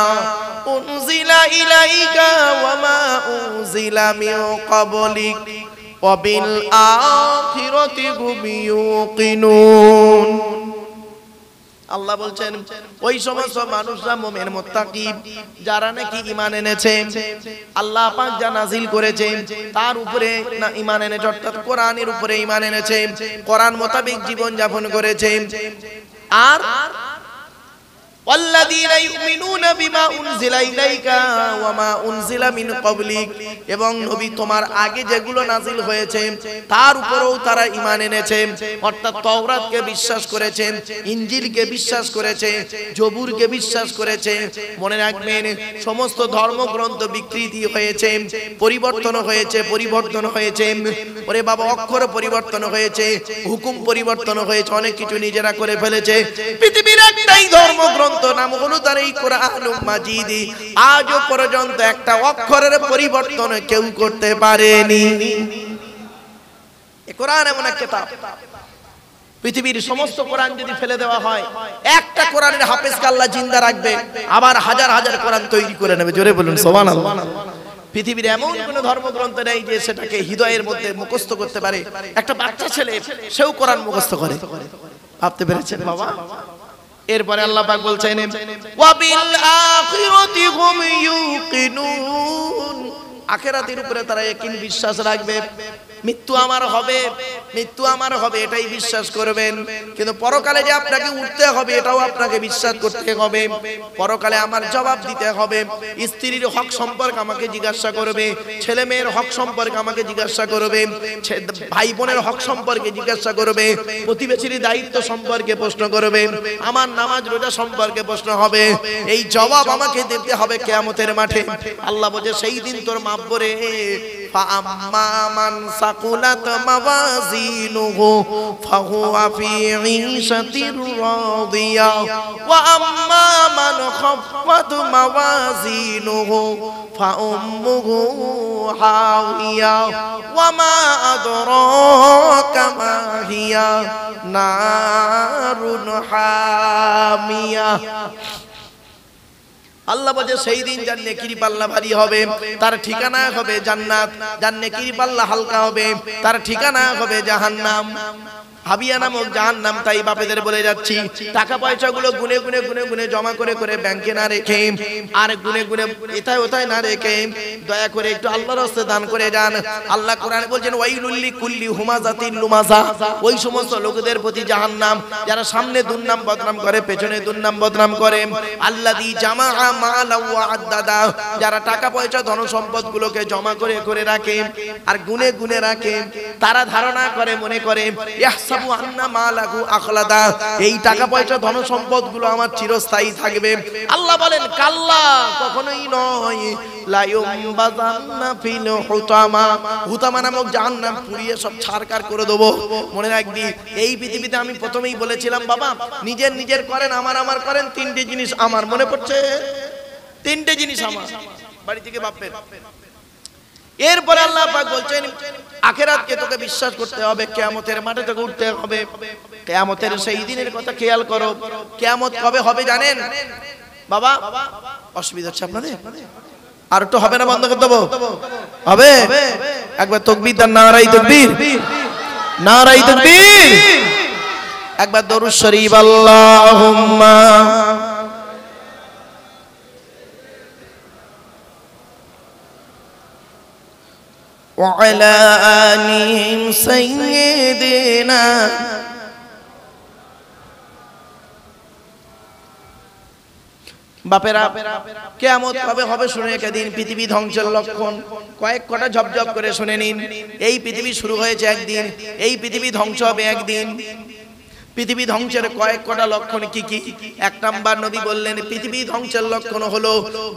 উনজিলা ইলাইকা ওয়া মা উনজিলা মিন ক্বাবলিক ওয়া বিল আখিরাতি হুম ইউকিনুন। আল্লাহ বলছেন ওই সমস্ত মানুষরা মুমিন মুত্তাকি, যারা নাকি ঈমান এনেছে, আল্লাহ পাক যা নাজিল করেছে তার উপরে না ঈমান এনেছে, অর্থাৎ কোরআনের উপরে ঈমান এনেছে, কোরআন মোতাবেক জীবন যাপন করেছে, আর ওয়াল্লাযীনা ইউমিনুনা বিমা উনজিলা ইলাইকা ওয়া মা উনজিলা মিন ক্বাবলিক, এবং নবী তোমার আগে যেগুলো নাজিল হয়েছে তার উপরেও তারা ঈমান এনেছে, অর্থাৎ তাওরাতকে বিশ্বাস করেছে, ইনজিলকে বিশ্বাস করেছে, জবুরকে বিশ্বাস করেছে। মনে রাখবেন, সমস্ত ধর্মগ্রন্থ বিকৃতি হয়েছে, পরিবর্তন হয়েছে। ওরে বাবা, অক্ষর পরিবর্তন হয়েছে, হুকুম পরিবর্তন হয়েছে, অনেক কিছু নিজেরা করে ফেলেছে। পৃথিবীর একটাই ধর্মগ্রন্থ, নাম হলো তার এই কোরআনুল মাজিদ। আজও পর্যন্ত একটা অক্ষরের পরিবর্তন কেউ করতে পারেনি। এই কোরআন এমন একটা কিতাব, পৃথিবীর সমস্ত কোরআন যদি ফেলে দেওয়া হয়, একটা কোরআনের হাফেজকে আল্লাহ জিন্দা রাখবে, আবার হাজার হাজার কোরআন তৈরি করে নেবে। জোরে বলুন সুবহানাল্লাহ। পৃথিবীর এমন কোন ধর্মগ্রন্থ নেই যে সেটাকে হৃদয়ের মধ্যে মুখস্থ করতে পারে। একটা বাচ্চা ছেলে সেও কোরআন মুখস্থ করে, ভাবতে পেরেছেন বাবা? এরপরে আল্লাহ পাক বলছেন, ওয়া বিল আখিরাতি হুম ইউকিনুন, আখিরাতের উপরে তারা ইয়াকিন বিশ্বাস রাখবে। মৃত্যু আমার হবে এটাই বিশ্বাস করবেন, কিন্তু পরকালে যে আপনাকে উঠতে হবে এটাও আপনাকে বিশ্বাস করতে হবে। পরকালে আমার জবাব দিতে হবে। স্ত্রীর হক সম্পর্কে আমাকে জিজ্ঞাসা করবে, ছেলে মেয়ের হক সম্পর্কে আমাকে জিজ্ঞাসা করবে, ভাই বোনের হক সম্পর্কে জিজ্ঞাসা করবে, প্রতিবেশীর দায়িত্ব সম্পর্কে প্রশ্ন করবে, আমার নামাজ রোজা সম্পর্কে প্রশ্ন হবে। এই জবাব আমাকে দিতে হবে কিয়ামতের মাঠে। আল্লাহ বলে, সেই দিন তোর মাপবরে فأما من ثقلت موازينه فهو في عيشة راضية وأما من خفت موازينه فأمه حاوية وما أدراك ما هي نار حامية। আল্লাহ বলে, সেই দিন যার নেকির পাল্লা ভারী হবে তার ঠিকানা হবে জান্নাত, যার নেকির পাল্লা হালকা হবে তার ঠিকানা হবে জাহান্নাম, হাবিয়া নামক জাহান্নাম। তাই বাপেদের বলে যাচ্ছি, টাকা পয়সাগুলো গুনে গুনে গুনে গুনে জমা করে করে ব্যাংকে না রেখে, আর গুনে গুনে এথায় ওথায় না রেখে দয়া করে একটু আল্লাহর রাস্তায় দান করে যান। আল্লাহ কোরআনে বলছেন, ওয়াইলুল লিকুল্লি হুমাযাতিন লুমাযা, ওই সমস্ত লোকদের প্রতি জাহান্নাম যারা সামনে দুর্নাম বদনাম করে, পেছনে দুর্নাম বদনাম করে। আল্লাযী জামাআ মালাও ওয়া আদ্দাদা, যারা টাকা পয়সা ধন সম্পদ গুলোকে জমা করে করে রাখে আর গুনে গুনে রাখে, তারা ধারণা করে, মনে করে এই টাকা পয়সা ধন সম্পদ গুলো আমার চিরস্থায়ী থাকবে। আল্লাহ বলেন, কাল্লা, কখনোই নয়। হুতামা নামক জাহান্নাম পুড়িয়ে সব ছারকার করে দেবো। মনে রাখবি, এই পৃথিবীতে আমি প্রথমেই বলেছিলাম বাবা, নিজের নিজের করেন, আমার আমার করেন, তিনটে জিনিস আমার মনে পড়ছে, তিনটে জিনিস আমার, বাড়ি থেকে বাপের। এরপরে আল্লাহ পাক বলছেন, আখিরাতকে তোকে বিশ্বাস করতে হবে, কিয়ামতের মাঠে তোকে উঠতে হবে। কিয়ামতের সেই দিনের কথা খেয়াল করো। কিয়ামত কবে হবে জানেন বাবা? অসুবিধা হচ্ছে আপনাদের? আর একটু হবে না, বন্ধ করে দেবো? হবে? একবার তাকবীর দেন, নারায়ে তাকবীর, নারায়ে তাকবীর। একবার দরুদ শরীফ, আল্লাহুম্মা وعلى آلهم سيدنا বাপেরা, কিয়ামত কবে হবে শুনে একদিন, পৃথিবী ধ্বংসের লক্ষণ কয়েক কটা ঝপঝপ করে শুনে নিন। এই পৃথিবী শুরু হয়েছে একদিন, এই পৃথিবী ধ্বংস হবে একদিন। পৃথিবী ধ্বংসের কয়েক কটা লক্ষণ কি কি? এক নাম্বার, নবী বললেন পৃথিবী ধ্বংসের লক্ষণ হলো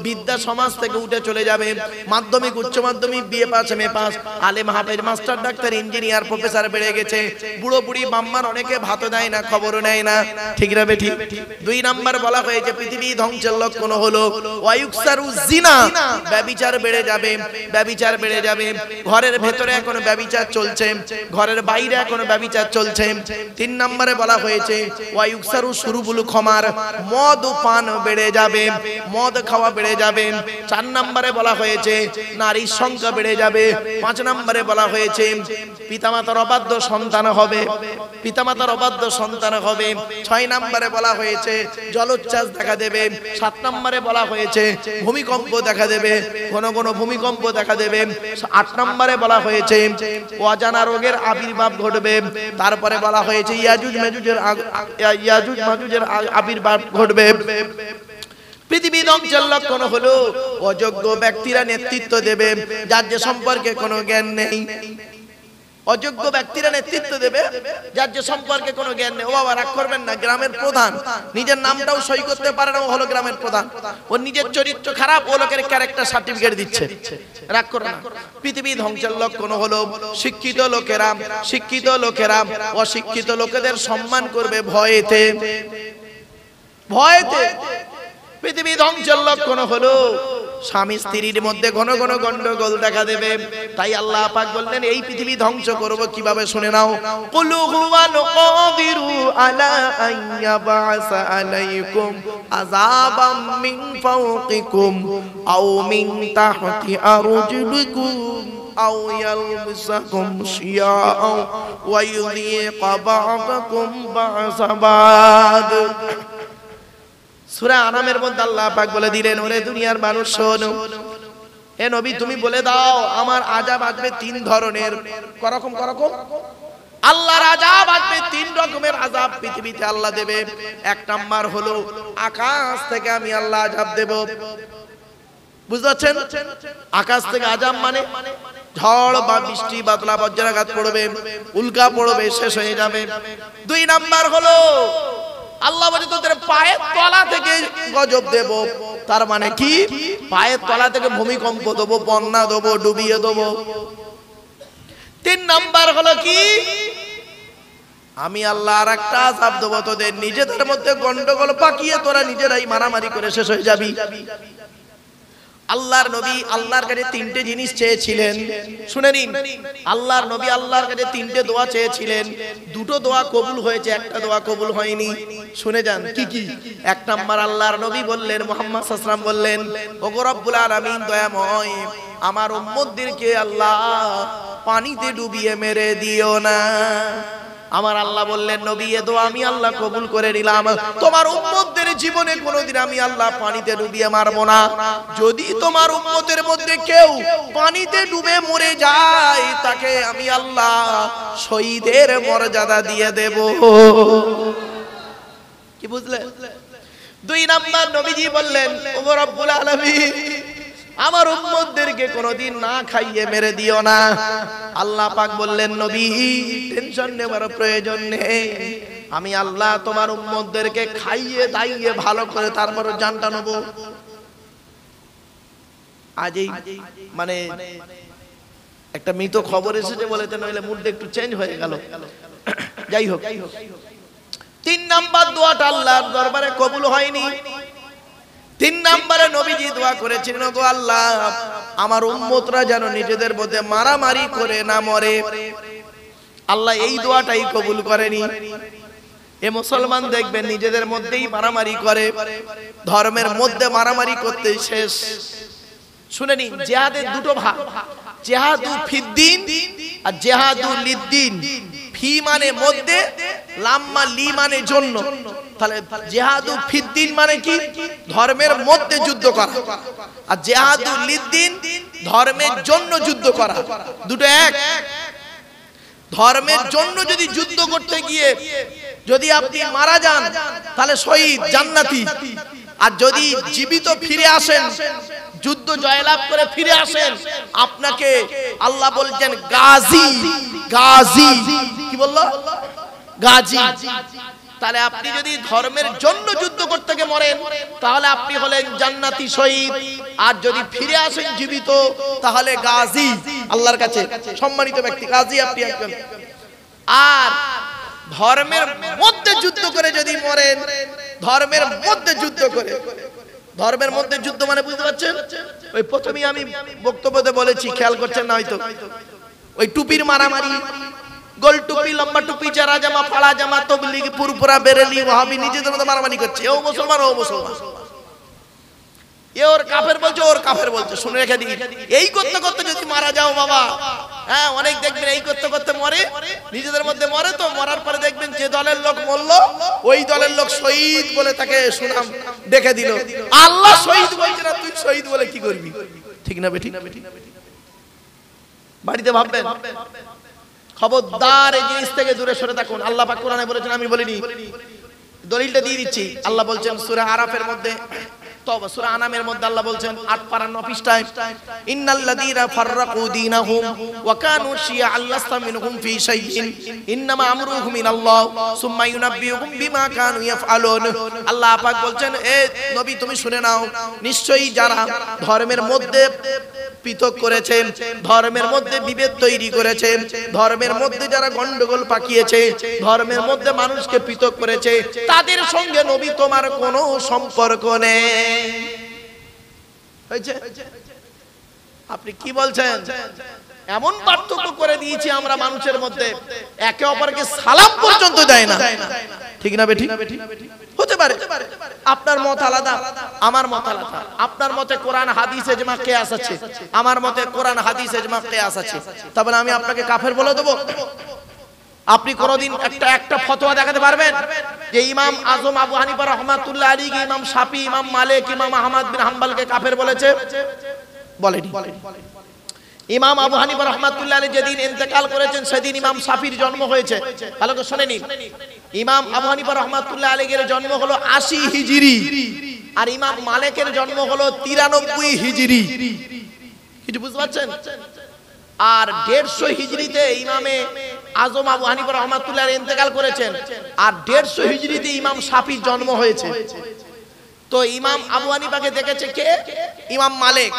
বিদ্যা সমাজ থেকে উঠে চলে যাবে। মাধ্যমিক, উচ্চ মাধ্যমিক, বিএ পাস, এমএ পাস, আলেম, হাফেজ, মাস্টার, ডাক্তার, ইঞ্জিনিয়ার, প্রফেসর বেড়ে গেছে। বুড়ো বুড়ি বাম্মার অনেকে ভাতও দেয় না, খবরও নেয় না, ঠিক না বেঠি? দুই নাম্বার বলা হয়েছে পৃথিবী ধ্বংসের লক্ষণ হলো ওয়ায়ুকসারু জিনা, ব্যভিচার বেড়ে যাবে, ব্যভিচার বেড়ে যাবে। ঘরের ভেতরে এখন ব্যভিচার চলছে, ঘরের বাইরে এখন ব্যভিচার চলছে। তিন নম্বরে বলা হয়েছে ওয়ায়ুকসারু শুরুবুল খমার, মদ পান বেড়ে যাবে, মদ খাওয়া বেড়ে যাবে। চার নম্বরে বলা হয়েছে নারীর সংখ্যা বেড়ে যাবে। পাঁচ নম্বরে বলা হয়েছে পিতামাতার অবাধ্য সন্তান হবে, পিতামাতার অবাধ্য সন্তান হবে। ছয় নম্বরে বলা হয়েছে জলোচ্ছ্বাস দেখা দেবে। সাত নম্বরে বলা হয়েছে ভূমিকম্প দেখা দেবে, কোন কোন ভূমিকম্প দেখা দেবে। আট নম্বরে বলা হয়েছে অজানা রোগের আবির্ভাব ঘটবে। তারপরে বলা হয়েছে ইয়াজুজ মেজুজ ইয়াজুজ মাজুজের আবির্ভাব ঘটবে। পৃথিবী ধ্বংসের লক্ষণ হলো অযোগ্য ব্যক্তিরা নেতৃত্ব দেবে, যার যে সম্পর্কে কোনো জ্ঞান নেই। অযোগ্য ব্যক্তিরা নেতৃত্ব দেবে, যার যে সম্পর্কে কোনো জ্ঞান নেই। ও বাবা রাগ করবেন না, গ্রামের প্রধান নিজের নামটাও সই করতে পারে না, ও হলো গ্রামের প্রধান। ওর নিজের চরিত্র খারাপ, ও লোকের ক্যারেক্টার সার্টিফিকেট দিচ্ছে। রাগ করবেন না। পৃথিবী ধ্বংসের লক্ষণ হলো শিক্ষিত লোকেরা অশিক্ষিত লোকেদের সম্মান করবে ভয়েতে। পৃথিবী ধ্বংসের লক্ষণ হলো স্বামী স্ত্রীর মধ্যে ঘন ঘন গন্ডগোল দেখা দেবে। তাই আল্লাহ পাক বললেন এই পৃথিবী ধ্বংস করব কিভাবে, শুনে নাও। কুলু হুয়াল কাদিরু আলা আইয়াবাসা আলাইকুম আযাবাম মিন ফাওকিকুম আও মিন তাহতি আরজুলিকুম আও ইয়ালবিসাকুম শিয়াআ ওয়া ইউযিকা বা'দাকুম বা'সা বা'দ। সূরা আনামের মধ্যে আল্লাহ পাক বলে দিলেন, ওরে দুনিয়ার মানুষ শোনো, হে নবী তুমি বলে দাও আমার আযাব আসবে তিন ধরনের। করকম আল্লাহর আযাব আসবে, তিন রকমের আযাব পৃথিবীতে আল্লাহ দেবে। এক নাম্বার হলো আকাশ থেকে আমি আল্লাহ আযাব দেব। বুঝতে পারছেন? আকাশ থেকে আযাব মানে ঝড় বা বৃষ্টি বাদলা বজ্রাঘাত পড়বে, উল্কা পড়বে, শেষ হয়ে যাবে। দুই নাম্বার হলো আল্লাহ বলে তোদের পায়ের তলা থেকে গজব দেব। তার মানে কি? পায়ের তলা থেকে ভূমিকম্প দেবো, বন্যা দেবো, ডুবিয়ে দেবো। তিন নাম্বার হলো কি? আমি আল্লাহ আর একটা আযাব দেবো, তোদের নিজেদের মধ্যে গন্ডগোল পাকিয়ে তোরা নিজেরাই মারামারি করে শেষ হয়ে যাবি। আল্লাহর নবী আল্লাহর কাছে তিনটে জিনিস চেয়েছিলেন, শুনে নিন। আল্লাহর নবী আল্লাহর কাছে তিনটে দোয়া চেয়েছিলেন, দুটো দোয়া কবুল হয়েছে, একটা দোয়া কবুল হয়নি। শুনে যান কি কি। এক নাম্বার আল্লাহর নবী বললেন, মুহাম্মদ সাল্লাল্লাহু আলাইহি ওয়াসাল্লাম বললেন, ওগো রব্বুল আলামিন দয়াময়, আমার উম্মতদেরকে আল্লাহ পানিতে ডুবিয়ে মেরে দিও না। আমার আল্লাহ বললেন, নবী এ দোয়া আমি আল্লাহ কবুল করে নিলাম। তোমার উম্মতদের জীবনে কোনোদিন আমি আল্লাহ পানিতে ডুবিয়ে মারবো না। যদি তোমার উম্মতের মধ্যে কেউ পানিতে ডুবে মরে যায়, তাকে আমি আল্লাহ শহীদের মর্যাদা দিয়ে দেব। কি বুঝলে? দুই নাম্বার নবীজি বললেন, ওগো রব্বুল আলামিন, আমার উম্মতদেরকে কোনোদিন না খাইয়ে মেরে দিও না। আল্লাহ পাক বললেন, নবী টেনশন নেবার প্রয়োজন নেই, আমি আল্লাহ তোমার উম্মতদেরকে খাইয়ে দাইয়ে ভালো করে তারপর জানটা নেব। আজই মানে একটা মৃত খবর এসেছে বলেতে, নইলে মুডটা একটু চেঞ্জ হয়ে গেল। যাই হোক, তিন নাম্বার দোয়াটা আল্লাহর দরবারে কবুল হয়নি। তিন নম্বরে নবীজি দোয়া করেছিলেন, গো আল্লাহ আমার উম্মতরা যেন নিজেদের মধ্যে মারামারি করে না মরে। আল্লাহ এই দোয়াটাই কবুল করেনি। এ মুসলমান দেখবেন নিজেদের মধ্যেই মারামারি করে, ধর্মের মধ্যে মারামারি করতে শেষ। শুনে নিন, জিহাদের দুটো ভাগ, জিহাদু ফিদ্দিন আর জিহাদু লিদ্দিন। ফি মানে মধ্যে, লাম্মা লি মানে জন্য। তাহলে জিহাদু ফিদ্দিন মানে কি? ধর্মের মধ্যে যুদ্ধ করা। আর জিহাদু লিদ্দিন ধর্মের জন্য যুদ্ধ করা। দুটো এক। ধর্মের জন্য যদি যুদ্ধ করতে গিয়ে যদি আপনি মারা যান, তাহলে শহীদ জান্নাতি। আর যদি জীবিত ফিরে আসেন, যুদ্ধ জয়লাভ করে ফিরে আসেন, আপনাকে আল্লাহ বলছেন গাজী। গাজী কি বললো? গাজী। তাহলে আপনি যদি ধর্মের জন্য যুদ্ধ করতে গিয়ে মরেন, তাহলে আপনি হলেন জান্নাতি শহীদ। আর যদি ফিরে আসেন জীবিত, তাহলে গাজী, আল্লাহর কাছে সম্মানিত ব্যক্তি, গাজী আপনি একজন। আর ধর্মের মধ্যে যুদ্ধ করে যদি মরেন, ধর্মের মধ্যে যুদ্ধ করে, ধর্মের মধ্যে যুদ্ধ মানে বুঝতে পারছেন? ওই প্রথমেই আমি বক্তব্যতে বলেছি, খেয়াল করছেন না হয়তো, ওই টুপির মারামারি, গোল টুপি, লম্বা টুপি, চারা জামা, ফাড়া জামা, তবলিগি, পুরপুরা, বেরেলি, ওয়াহাবি নিজেদের মধ্যে মারামারি করছে। ও মুসলমান, ও মুসলমান, এ ওর কাফের বলছে, ওর কাফের বলছে। শুনে রেখে দিই, এই করতে করতে যদি মারা যাও বাবা, হ্যাঁ অনেক দেখবেন এই করতে করতে মরে, নিজেদের মধ্যে মরে। তো মরার পরে দেখবেন যে দলের লোক মরলো, ওই দলের লোক শহীদ বলে তাকে সুনাম দেখে দিল। আল্লাহ শহীদ বলছে না, তুই শহীদ বলে কি করবি? ঠিক না বেঠিক? বাড়িতে ভাববেন, খবরদার এই জিনিস থেকে দূরে সরে থাকুন। আল্লাহ পাক কোরআনে বলেছেন, আমি বলিনি, দলিলটা দিয়ে দিচ্ছি। আল্লাহ বলছেন সূরা আরাফের মধ্যে, তওবা সূরা আনামের মধ্যে আল্লাহ বলছেন 8 পারা 9 পৃষ্ঠায়, ইন্নাল্লাযীনা ফাররাকু দীনাহুম ওয়া কানু শিয়া'আন লাস্তা মিনহুম ফি শাইইন ইন্নামা আমরুহুম ইলাল্লাহ সুম্মা ইউনাব্বিউহুম বিমা কানু ইয়াফআলুন। আল্লাহ পাক বলছেন, এ নবী তুমি শুনে নাও, নিশ্চয়ই যারা ধর্মের মধ্যে পৃথক করেছে, ধর্মের মধ্যে বিভেদ তৈরি করেছে, ধর্মের মধ্যে যারা গন্ডগোল পাকিয়েছে, ধর্মের মধ্যে মানুষকে পৃথক করেছে, তাদের সঙ্গে নবী তোমার কোনো সম্পর্ক নেই। হয়েছে? আপনি কি বলছেন? এমন পার্থক্য করে দিয়েছি আমরা মানুষের মধ্যে, একে অপরকে সালাম পর্যন্ত দেয় না। ঠিক না বেঠিক? হতে পারে আপনার মত আলাদা, আমার মত আলাদা। আপনার মতে কোরআন হাদিস ইজমা কিয়াস আছে, আমার মতে কোরআন হাদিস ইজমা কিয়াস আছে। তাহলে আমি আপনাকে কাফের বলে দেব? আপনি কোনদিন একটা ফতোয়া দেখাতে পারবেন যে ইমাম আজম আবু হানিফা রাহমাতুল্লাহ আলাইহি, ইমাম শাফি, ইমাম মালিক, ইমাম আহমদ বিন হাম্বলকে কাফের বলেছে? বলেনি। ইমাম আবু হানিফা রাহমাতুল্লাহ আলাইহি যেদিন ইন্তেকাল করেছেন সেদিন ইমাম শাফির জন্ম হয়েছে। ভালো করে শুনে নিন, ইমাম আবু হানিফা রাহমাতুল্লাহ আলাইহির জন্ম হলো 80 হিজরি, আর ইমাম মালিকের জন্ম হলো 93 হিজরি। কিছু বুঝতে পারছেন? আর 150 হিজরিতে ইমামে আজম আবু হানিফা রাহমাতুল্লাহ আলাইহি ইন্তেকাল করেছেন, আর 150 হিজরিতে ইমাম শাফির জন্ম হয়েছে। তো ইমাম আবু হানিফাকে দেখেছে কে? ইমাম মালিক।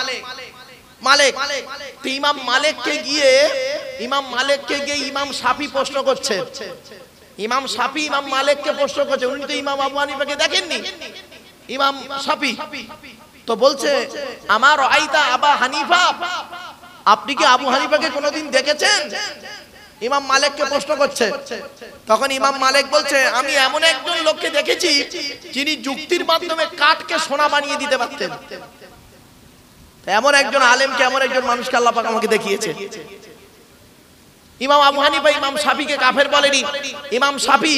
তো ইমাম মালিককে গিয়ে ইমাম শাফি প্রশ্ন করছে, ইমাম শাফি ইমাম মালিককে প্রশ্ন করছে, উনি তো ইমাম আবু হানিফাকে দেখেননি। ইমাম শাফি তো বলছে, আমার আইতা আবা হানিফা, আপনি কি আবু হানিফাকে কোনোদিন দেখেছেন? ইমাম মালিককে প্রশ্ন করছে। তখন ইমাম মালিক বলছে, আমি এমন একজন লোককে দেখেছি যিনি যুক্তির মাধ্যমে কাঠকে সোনা বানিয়ে দিতে পারতেন। এমন একজন আলেমকে, এমন একজন মানুষকে আল্লাহ পাক আমাকে দেখিয়েছে। ইমাম আবু হানিফা ইমাম শাফিকে কাফের বলেনি। ইমাম শাফি